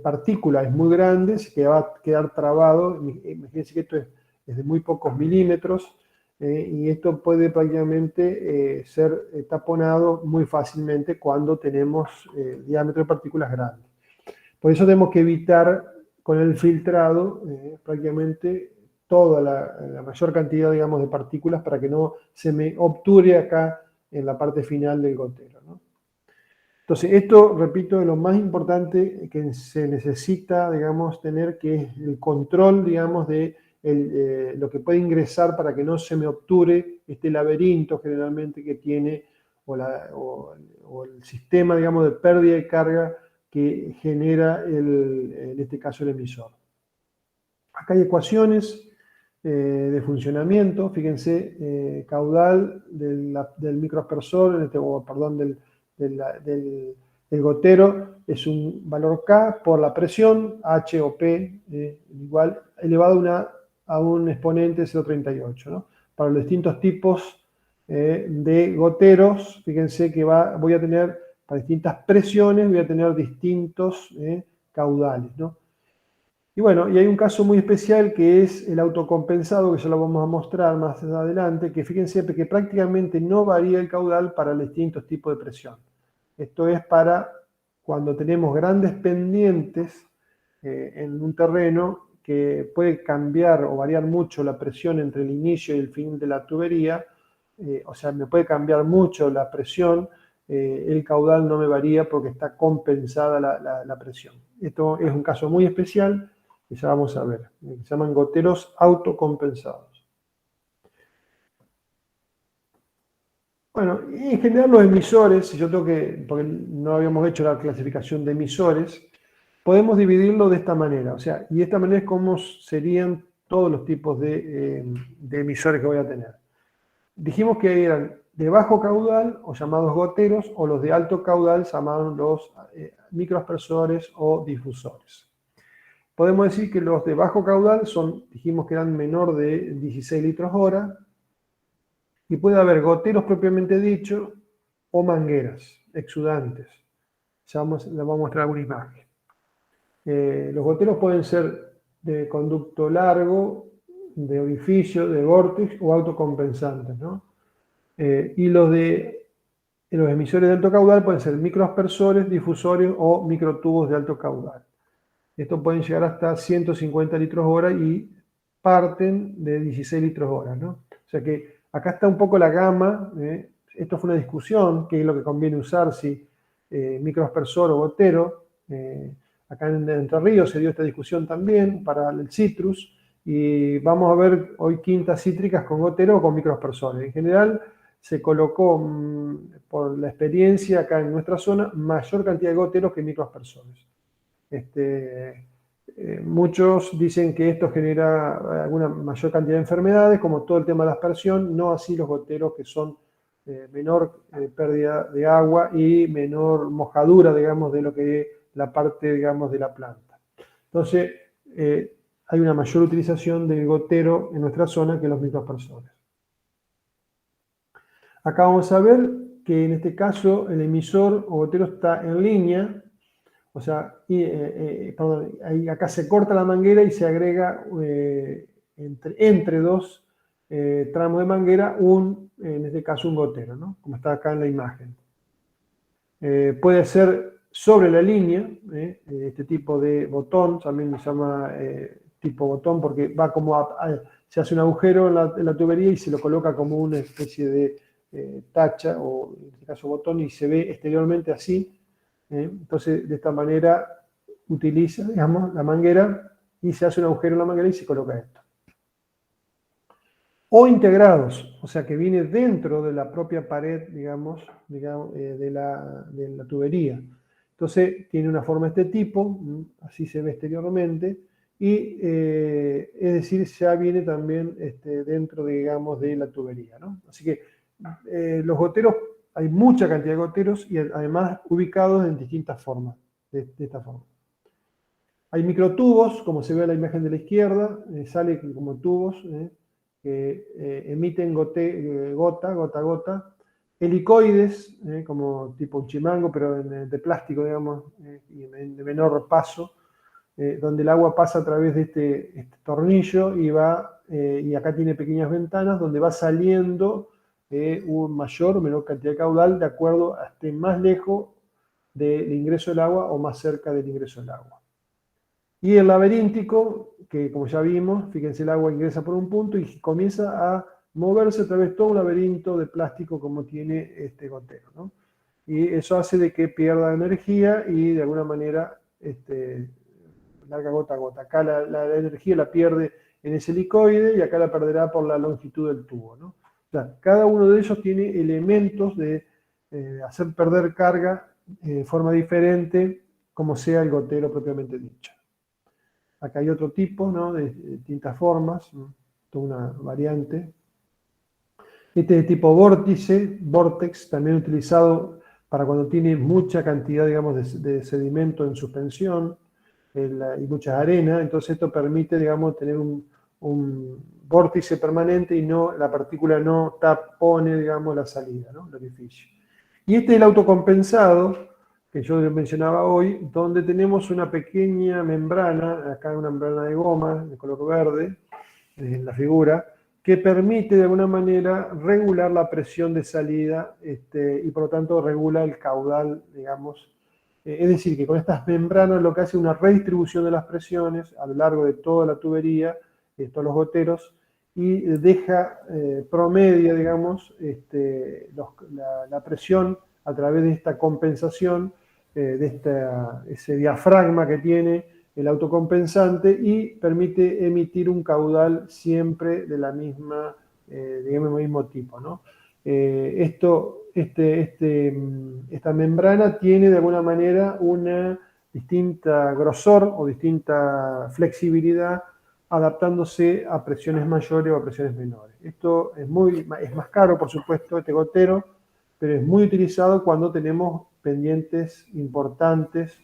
partícula es muy grande, va a quedar trabado. Imagínense que esto es de muy pocos milímetros, y esto puede prácticamente ser taponado muy fácilmente cuando tenemos diámetro de partículas grandes. Por eso tenemos que evitar con el filtrado prácticamente toda la mayor cantidad, digamos, de partículas, para que no se me obture acá en la parte final del gotero, ¿no? Entonces, esto, repito, es lo más importante que se necesita, digamos, tener, que es el control, digamos, de lo que puede ingresar para que no se me obture este laberinto generalmente que tiene, o el sistema, digamos, de pérdida de carga que genera, en este caso, el emisor. Acá hay ecuaciones de funcionamiento. Fíjense, caudal del microaspersor, del gotero, es un valor K por la presión, H o P, igual, elevado a un exponente 0,38, ¿no? Para los distintos tipos de goteros, fíjense que voy a tener, para distintas presiones, voy a tener distintos caudales, ¿no? Y bueno, y hay un caso muy especial que es el autocompensado, que ya lo vamos a mostrar más adelante, que fíjense que prácticamente no varía el caudal para los distintos tipos de presión. Esto es para cuando tenemos grandes pendientes en un terreno, que puede cambiar o variar mucho la presión entre el inicio y el fin de la tubería. O sea, me puede cambiar mucho la presión, el caudal no me varía porque está compensada la presión. Esto es un caso muy especial que ya vamos a ver, que se llaman goteros autocompensados. Bueno, y en general los emisores, porque no habíamos hecho la clasificación de emisores, podemos dividirlo de esta manera, o sea, y de esta manera es como serían todos los tipos de emisores que voy a tener. Dijimos que eran de bajo caudal, o llamados goteros, o los de alto caudal, llamados los microaspersores o difusores. Podemos decir que los de bajo caudal dijimos que eran menor de 16 litros hora, y puede haber goteros propiamente dicho, o mangueras exudantes. Ya les vamos a mostrar alguna imagen. Los goteros pueden ser de conducto largo, de orificio, de vórtice o autocompensantes, ¿no? Y los emisores de alto caudal pueden ser microaspersores, difusores o microtubos de alto caudal. Estos pueden llegar hasta 150 litros hora y parten de 16 litros hora, ¿no? O sea que acá está un poco la gama. Esto fue una discusión, qué es lo que conviene usar, si microaspersor o gotero. Acá en Entre Ríos se dio esta discusión también para el citrus, y vamos a ver hoy quintas cítricas con gotero o con microaspersores. En general se colocó, por la experiencia acá en nuestra zona, mayor cantidad de goteros que microaspersores. Muchos dicen que esto genera alguna mayor cantidad de enfermedades, como todo el tema de la aspersión, no así los goteros, que son menor pérdida de agua y menor mojadura, digamos, de lo que es la parte, digamos, de la planta. Entonces, hay una mayor utilización del gotero en nuestra zona que los microaspersores. Acá vamos a ver que en este caso el emisor o gotero está en línea. O sea, acá se corta la manguera y se agrega entre dos tramos de manguera, en este caso un gotero, ¿no? Como está acá en la imagen. Puede ser sobre la línea, este tipo de botón, también se llama tipo botón porque va como se hace un agujero en la tubería y se lo coloca como una especie de tacha, o en este caso botón, y se ve exteriormente así. Entonces, de esta manera utiliza, digamos, la manguera y se hace un agujero en la manguera y se coloca esto. O integrados, o sea que viene dentro de la propia pared, digamos, de la tubería. Entonces, tiene una forma de este tipo, así se ve exteriormente, y es decir, ya viene también dentro, digamos, de la tubería, ¿no? Así que los goteros, hay mucha cantidad de goteros y además ubicados en distintas formas, de esta forma. Hay microtubos, como se ve en la imagen de la izquierda, sale como tubos que emiten gota a gota. Helicoides, como tipo un chimango, pero de plástico, digamos, y de menor paso, donde el agua pasa a través de este tornillo y acá tiene pequeñas ventanas donde va saliendo un mayor o menor cantidad de caudal de acuerdo a esté más lejos del ingreso del agua o más cerca del ingreso del agua. Y el laberíntico, que como ya vimos, fíjense, el agua ingresa por un punto y comienza a moverse a través de todo un laberinto de plástico como tiene este gotero, ¿no? Y eso hace de que pierda energía y de alguna manera larga gota a gota. Acá la energía la pierde en ese helicoide y acá la perderá por la longitud del tubo, ¿no? O sea, cada uno de ellos tiene elementos de hacer perder carga de forma diferente, como sea el gotero propiamente dicho. Acá hay otro tipo, ¿no? De distintas formas, toda una variante. Este es de tipo vórtice, vortex, también utilizado para cuando tiene mucha cantidad, digamos, de sedimento en suspensión y mucha arena. Entonces esto permite, digamos, tener un vórtice permanente y la partícula no tapone, digamos, la salida, ¿no? El orificio. Y este es el autocompensado, que yo mencionaba hoy, donde tenemos una pequeña membrana, acá una membrana de goma de color verde, en la figura, que permite de alguna manera regular la presión de salida y por lo tanto regula el caudal, digamos. Es decir, que con estas membranas lo que hace es una redistribución de las presiones a lo largo de toda la tubería, de todos los goteros, y deja promedia, digamos, la presión a través de esta compensación, ese diafragma que tiene el autocompensante, y permite emitir un caudal siempre de la misma, digamos, mismo tipo, ¿no? Esta membrana tiene de alguna manera una distinta grosor o distinta flexibilidad, adaptándose a presiones mayores o a presiones menores. Esto es más caro, por supuesto, este gotero, pero es muy utilizado cuando tenemos pendientes importantes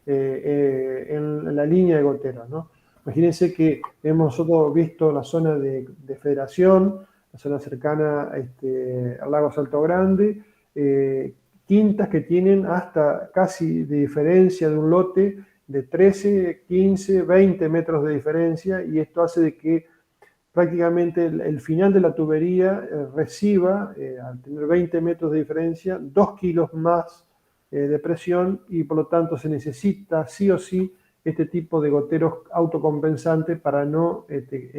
en la línea de goteros, ¿no? Imagínense que hemos nosotros visto la zona de Federación, la zona cercana al lago Salto Grande, quintas que tienen hasta casi de diferencia de un lote de 13, 15, 20 metros de diferencia, y esto hace de que prácticamente el final de la tubería reciba, al tener 20 metros de diferencia, 2 kilos más de presión, y por lo tanto se necesita sí o sí este tipo de goteros autocompensantes para no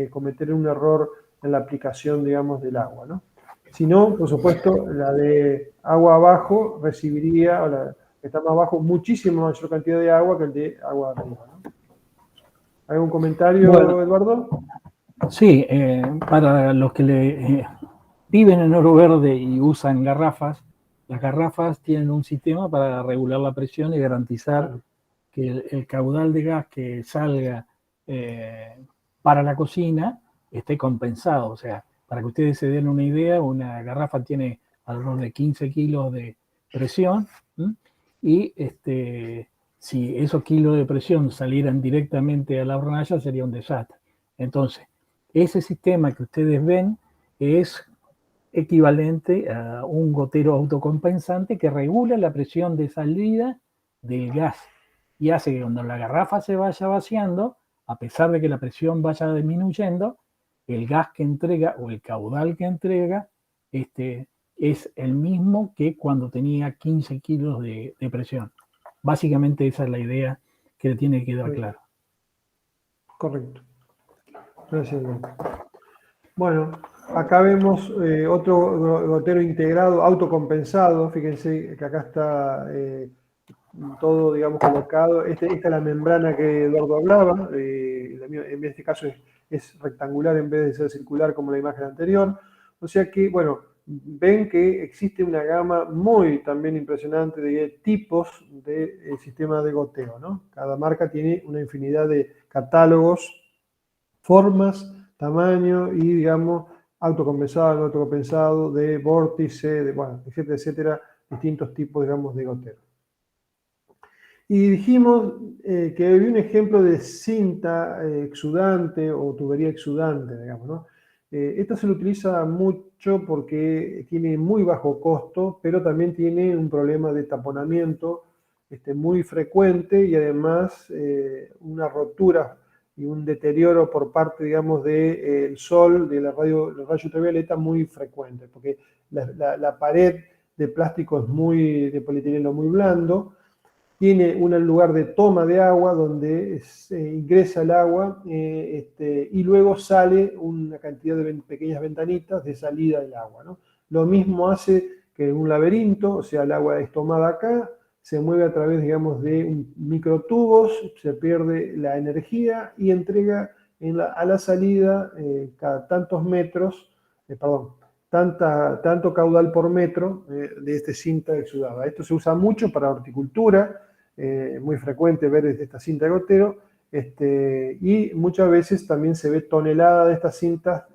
cometer un error en la aplicación, digamos, del agua, ¿no? Si no, por supuesto, la de agua abajo recibiría, o la que está más abajo, muchísima mayor cantidad de agua que el de agua arriba, ¿no? ¿Algún comentario, Bueno, Eduardo? sí, para los que viven en Oro Verde y usan garrafas, las garrafas tienen un sistema para regular la presión y garantizar que el caudal de gas que salga para la cocina esté compensado. O sea, para que ustedes se den una idea, una garrafa tiene alrededor de 15 kilos de presión, ¿m? Y si esos kilos de presión salieran directamente a la hornalla sería un desastre. Entonces, ese sistema que ustedes ven es equivalente a un gotero autocompensante que regula la presión de salida del gas y hace que cuando la garrafa se vaya vaciando, a pesar de que la presión vaya disminuyendo, el gas que entrega o el caudal que entrega es el mismo que cuando tenía 15 kilos de presión. Básicamente esa es la idea que le tiene que quedar claro. Correcto. Gracias. Bueno, acá vemos otro gotero integrado, autocompensado. Fíjense que acá está todo, digamos, colocado. Esta es la membrana que Eduardo hablaba. En este caso es rectangular en vez de ser circular como la imagen anterior. O sea que, bueno, ven que existe una gama muy también impresionante de tipos de sistema de goteo, ¿no? Cada marca tiene una infinidad de catálogos, formas, tamaño y, digamos, autocompensado, no autocompensado, de vórtice, bueno, etcétera, etcétera, distintos tipos, digamos, de gotero. Y dijimos que había un ejemplo de cinta exudante o tubería exudante, digamos, ¿no? Esto se lo utiliza mucho porque tiene muy bajo costo, pero también tiene un problema de taponamiento muy frecuente, y además una rotura y un deterioro por parte, digamos, del sol, de la rayo ultravioleta muy frecuente, porque la pared de plástico es de polietileno muy blando. Tiene un lugar de toma de agua donde ingresa el agua y luego sale una cantidad de pequeñas ventanitas de salida del agua, ¿no? Lo mismo hace que un laberinto, o sea, el agua es tomada acá, se mueve a través, digamos, de microtubos, se pierde la energía y entrega a la salida cada tantos metros, tanto caudal por metro de cinta exudada. Esto se usa mucho para horticultura, muy frecuente ver esta cinta de gotero, y muchas veces también se ve tonelada de estas cintas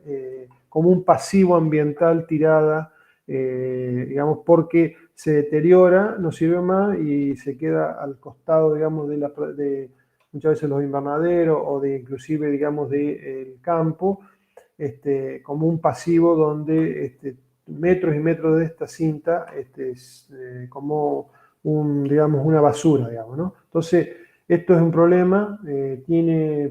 como un pasivo ambiental tirada, digamos, porque se deteriora, no sirve más y se queda al costado, digamos, de muchas veces los invernaderos o de inclusive, digamos, del campo, como un pasivo donde metros y metros de esta cinta es como digamos, una basura, digamos, ¿no? Entonces, esto es un problema,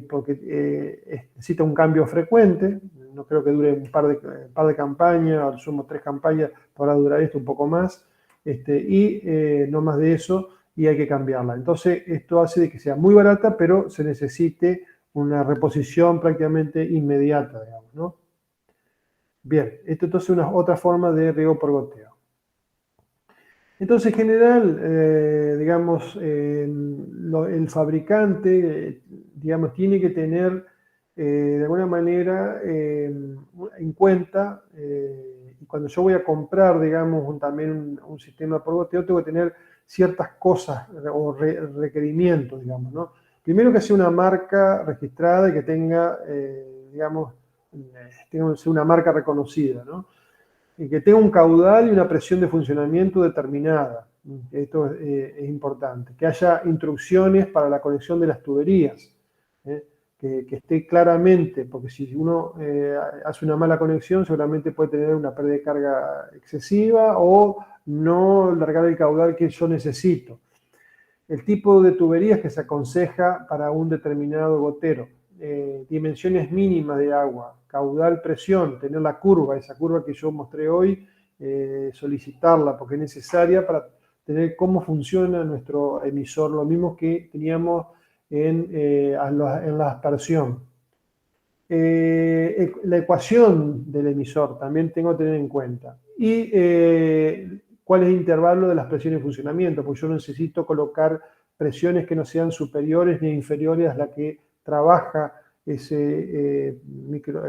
porque necesita un cambio frecuente. No creo que dure un par de campañas, al sumo 3 campañas, podrá durar esto un poco más, no más de eso, y hay que cambiarla. Entonces, esto hace de que sea muy barata, pero se necesite una reposición prácticamente inmediata, digamos, ¿no? Bien, esto entonces es otra forma de riego por goteo. Entonces, en general, digamos, el fabricante, digamos, tiene que tener, de alguna manera, en cuenta, y cuando yo voy a comprar, digamos, también un sistema por goteo, tengo que tener ciertas cosas o requerimientos, digamos, ¿no? Primero que sea una marca registrada y que tenga, digamos, tenga una marca reconocida, ¿no? Y que tenga un caudal y una presión de funcionamiento determinada. Esto es importante. Que haya instrucciones para la conexión de las tuberías. Que esté claramente, porque si uno hace una mala conexión, seguramente puede tener una pérdida de carga excesiva o no largar el caudal que yo necesito. El tipo de tuberías que se aconseja para un determinado gotero. Dimensiones mínimas de agua, caudal, presión, tener la curva, esa curva que yo mostré hoy, solicitarla porque es necesaria para tener cómo funciona nuestro emisor, lo mismo que teníamos en la aspersión. La ecuación del emisor también tengo que tener en cuenta. Y cuál es el intervalo de las presiones de funcionamiento, porque yo necesito colocar presiones que no sean superiores ni inferiores a la que trabaja ese micro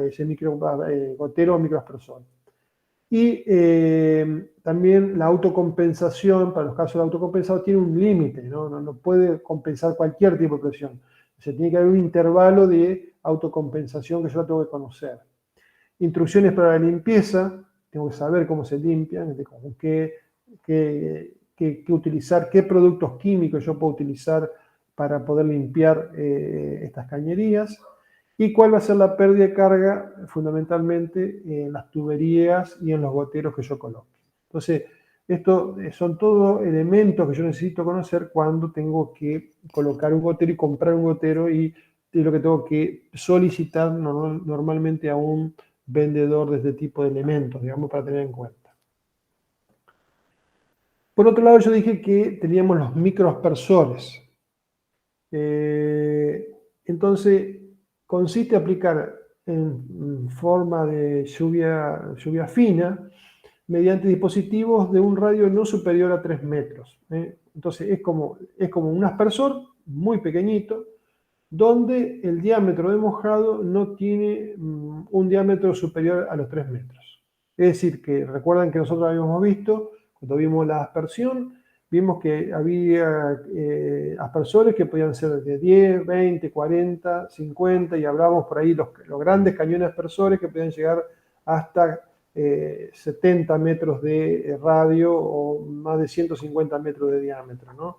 gotero o microaspersor. Y también la autocompensación, para los casos de autocompensado, tiene un límite, ¿no? No puede compensar cualquier tipo de presión. Se tiene que haber un intervalo de autocompensación que yo tengo que conocer. Instrucciones para la limpieza, tengo que saber cómo se limpian, con qué utilizar, qué productos químicos yo puedo utilizar para poder limpiar estas cañerías. ¿Y cuál va a ser la pérdida de carga? Fundamentalmente en las tuberías y en los goteros que yo coloque. Entonces, estos son todos elementos que yo necesito conocer cuando tengo que colocar un gotero y comprar un gotero, y es lo que tengo que solicitar normalmente a un vendedor de este tipo de elementos, digamos, para tener en cuenta. Por otro lado, yo dije que teníamos los microaspersores. Entonces, consiste en aplicar en forma de lluvia fina mediante dispositivos de un radio no superior a 3 metros. Entonces, es como un aspersor muy pequeñito, donde el diámetro de mojado no tiene un diámetro superior a los 3 metros. Es decir, que recuerdan que nosotros habíamos visto, cuando vimos la aspersión, vimos que había aspersores que podían ser de 10, 20, 40, 50, y hablábamos por ahí los grandes cañones aspersores que podían llegar hasta 70 metros de radio o más de 150 metros de diámetro, ¿no?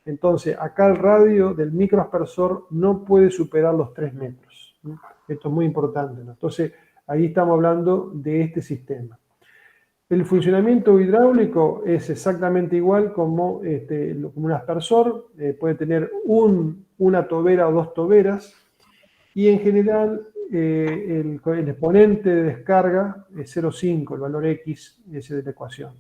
Entonces, acá el radio del microaspersor no puede superar los 3 metros. Esto es muy importante, ¿no? Entonces, ahí estamos hablando de este sistema. El funcionamiento hidráulico es exactamente igual como un aspersor. Puede tener una tobera o dos toberas, y en general el exponente de descarga es 0,5, el valor X ese de la ecuación.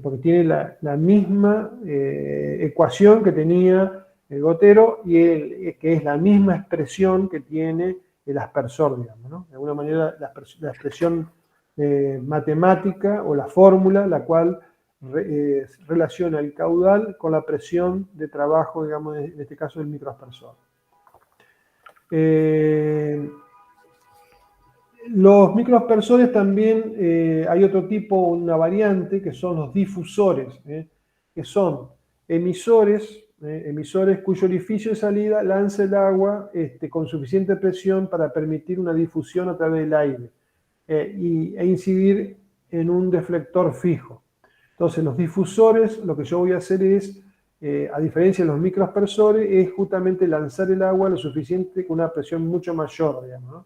Porque tiene la misma ecuación que tenía el gotero y que es la misma expresión que tiene el aspersor, digamos, ¿no? De alguna manera la expresión matemática o la fórmula, la cual relaciona el caudal con la presión de trabajo, digamos, en este caso del microaspersor. Los microaspersores también, hay otro tipo, una variante, que son los difusores, que son emisores cuyo orificio de salida lanza el agua con suficiente presión para permitir una difusión a través del aire e incidir en un deflector fijo. Entonces, los difusores, lo que yo voy a hacer es, a diferencia de los microaspersores, es justamente lanzar el agua lo suficiente con una presión mucho mayor, digamos, ¿no?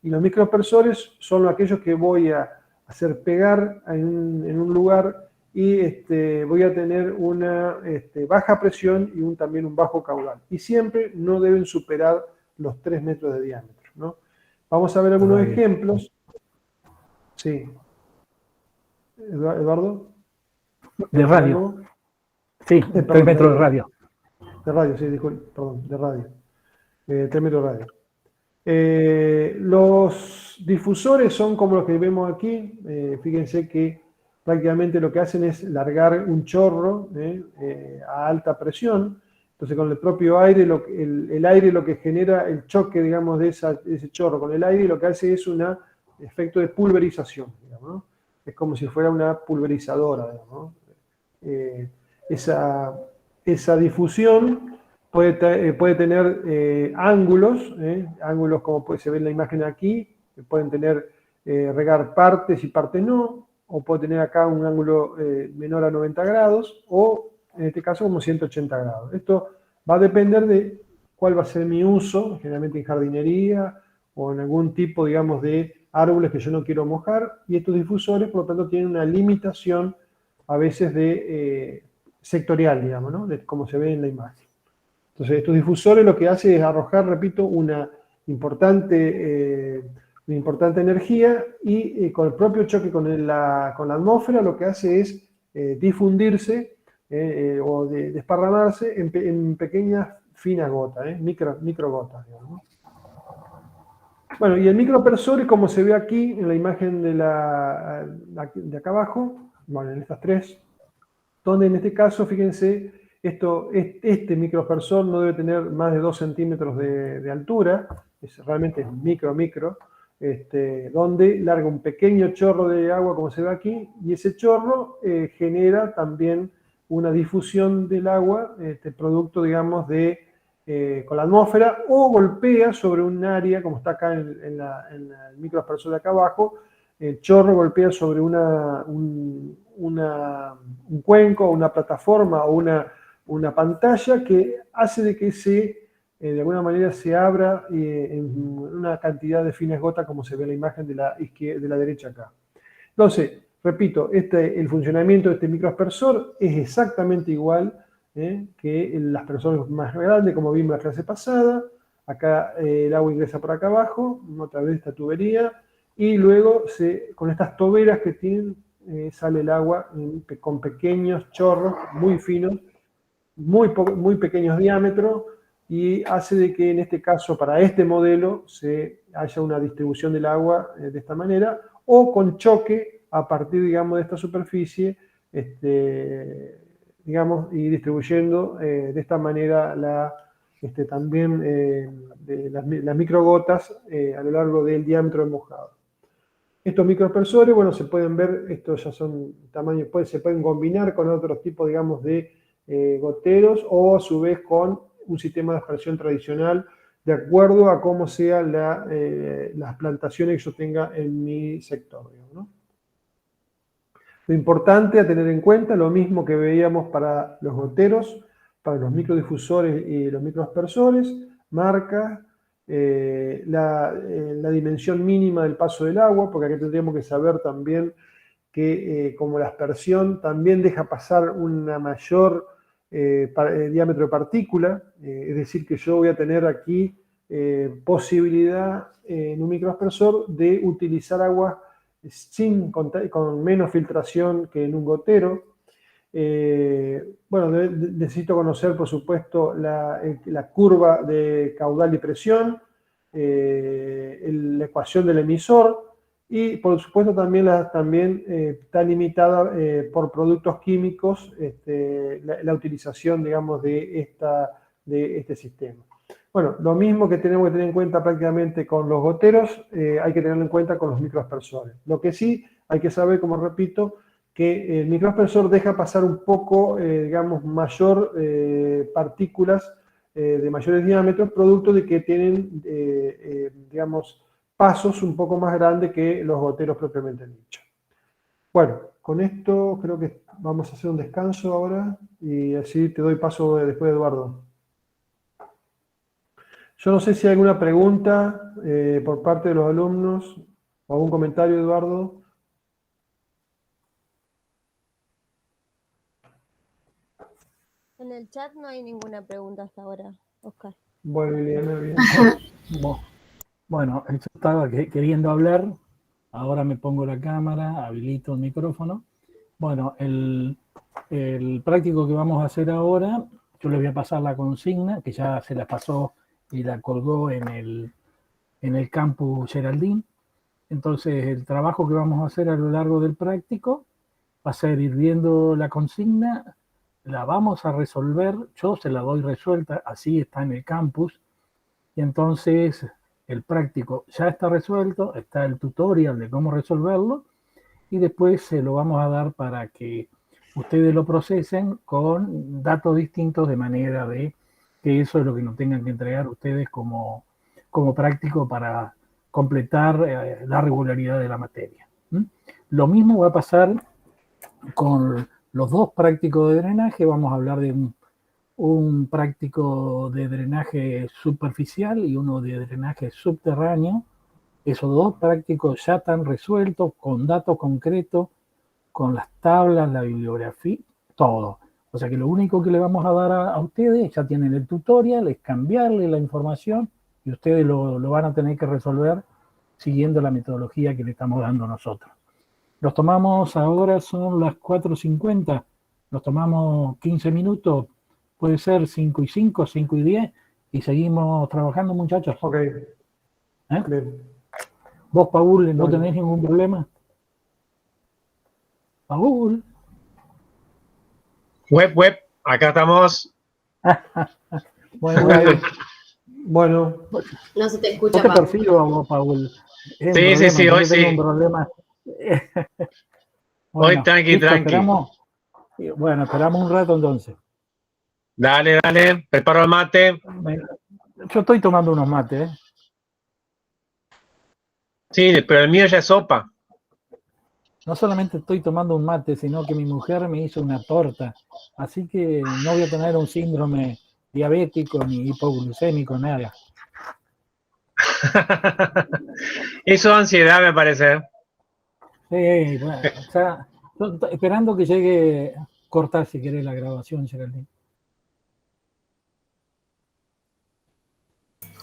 Y los microaspersores son aquellos que voy a hacer pegar en un lugar y voy a tener una baja presión y también un bajo caudal. Y siempre no deben superar los 3 metros de diámetro, ¿no? Vamos a ver algunos ejemplos. Sí. ¿Eduardo? De radio. Sí, 3 metros de radio. De radio, sí, disculpe, perdón, de radio. 3 metros de radio. Los difusores son como los que vemos aquí. Fíjense que prácticamente lo que hacen es largar un chorro a alta presión. Entonces, con el propio aire, el aire lo que genera el choque, digamos, de ese chorro con el aire, lo que hace es un efecto de pulverización, digamos, ¿no? Es como si fuera una pulverizadora, digamos, ¿no? esa difusión puede tener ángulos, ángulos como se ve en la imagen aquí, que pueden tener, regar partes y partes no, o puede tener acá un ángulo menor a 90 grados, o en este caso como 180 grados. Esto va a depender de cuál va a ser mi uso, generalmente en jardinería o en algún tipo, digamos, de árboles que yo no quiero mojar, y estos difusores, por lo tanto, tienen una limitación a veces de sectorial, digamos, ¿no? De como se ve en la imagen. Entonces, estos difusores lo que hace es arrojar, repito, una importante energía, y con el propio choque con la atmósfera lo que hace es difundirse o desparramarse en pequeñas finas gotas, microgotas, digamos, ¿no? Bueno, y el micropersor, como se ve aquí en la imagen de acá abajo, bueno, en estas tres, donde en este caso, fíjense, este microaspersor no debe tener más de 2 centímetros de altura, realmente es micro, donde larga un pequeño chorro de agua, como se ve aquí, y ese chorro genera también una difusión del agua, producto, digamos, con la atmósfera, o golpea sobre un área, como está acá en el microaspersor de acá abajo. El chorro golpea sobre un cuenco, una plataforma o una pantalla, que hace de que de alguna manera se abra en una cantidad de finas gotas, como se ve en la imagen de la derecha acá. Entonces, repito, el funcionamiento de este microaspersor es exactamente igual que el aspersor más grande, como vimos en la clase pasada. Acá el agua ingresa por acá abajo, a través de esta tubería, y luego con estas toberas que tienen sale el agua con pequeños chorros muy finos, muy pequeños diámetros, y hace de que en este caso, para este modelo, haya una distribución del agua de esta manera, o con choque a partir, digamos, de esta superficie, digamos, y distribuyendo de esta manera también las microgotas a lo largo del diámetro del mojado. Estos microaspersores, bueno, se pueden ver, estos ya son tamaños, se pueden combinar con otros tipos, digamos, de goteros, o a su vez con un sistema de aspersión tradicional, de acuerdo a cómo sean las plantaciones que yo tenga en mi sector, digamos, ¿no? Lo importante a tener en cuenta, lo mismo que veíamos para los goteros, para los microdifusores y los microaspersores, marca la dimensión mínima del paso del agua, porque aquí tendríamos que saber también que como la aspersión también deja pasar una mayor diámetro de partícula, es decir, que yo voy a tener aquí posibilidad en un microaspersor de utilizar agua con menos filtración que en un gotero. Bueno, necesito conocer, por supuesto, la curva de caudal y presión, la ecuación del emisor, y por supuesto también está limitada por productos químicos la utilización, digamos, de este sistema. Bueno, lo mismo que tenemos que tener en cuenta prácticamente con los goteros, hay que tenerlo en cuenta con los microaspersores. Lo que sí hay que saber, como repito, que el microaspersor deja pasar un poco, digamos, mayor partículas de mayores diámetros, producto de que tienen, digamos, pasos un poco más grandes que los goteros propiamente dicho. Bueno, con esto creo que vamos a hacer un descanso ahora, y así te doy paso después, Eduardo. Yo no sé si hay alguna pregunta por parte de los alumnos, o algún comentario, Eduardo. En el chat no hay ninguna pregunta hasta ahora, Oscar. Bueno, Liliana, bien. Bueno, yo estaba queriendo hablar, ahora me pongo la cámara, habilito el micrófono. Bueno, el práctico que vamos a hacer ahora, yo les voy a pasar la consigna, que ya se la pasó y la colgó en el campus Geraldine. Entonces, el trabajo que vamos a hacer a lo largo del práctico va a ser ir viendo la consigna, la vamos a resolver, yo se la doy resuelta, así está en el campus, y entonces el práctico ya está resuelto, está el tutorial de cómo resolverlo, y después se lo vamos a dar para que ustedes lo procesen con datos distintos de manera de que eso es lo que nos tengan que entregar ustedes como práctico para completar la regularidad de la materia. Lo mismo va a pasar con los dos prácticos de drenaje. Vamos a hablar de un práctico de drenaje superficial y uno de drenaje subterráneo. Esos dos prácticos ya están resueltos con datos concretos, con las tablas, la bibliografía, todo. O sea que lo único que le vamos a dar a ustedes, ya tienen el tutorial, es cambiarle la información y ustedes lo van a tener que resolver siguiendo la metodología que le estamos dando nosotros. Los tomamos ahora, son las 4:50, nos tomamos 15 minutos, puede ser 5 y 5, 5 y 10, y seguimos trabajando, muchachos. Ok. Bien. ¿Vos, Paul, no Bueno. tenés ningún problema? Paul. Web, acá estamos. Bueno, No se te ¿vos escucha, te Paul. perfilo a vos, Paul? Sí, hoy yo tengo sí. un problema. Hoy tranqui. Esperamos. Bueno, esperamos un rato entonces. Dale, preparo el mate. Yo estoy tomando unos mates, ¿eh? Sí, pero el mío ya es sopa. No solamente estoy tomando un mate, sino que mi mujer me hizo una torta. Así que no voy a tener un síndrome diabético ni hipoglucémico, nada. Eso es ansiedad, me parece. Sí, bueno, o sea, esperando que llegue, cortar si querés la grabación, Geraldine.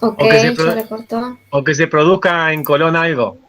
Ok, O que se ya le cortó. O que se produzca en Colón algo.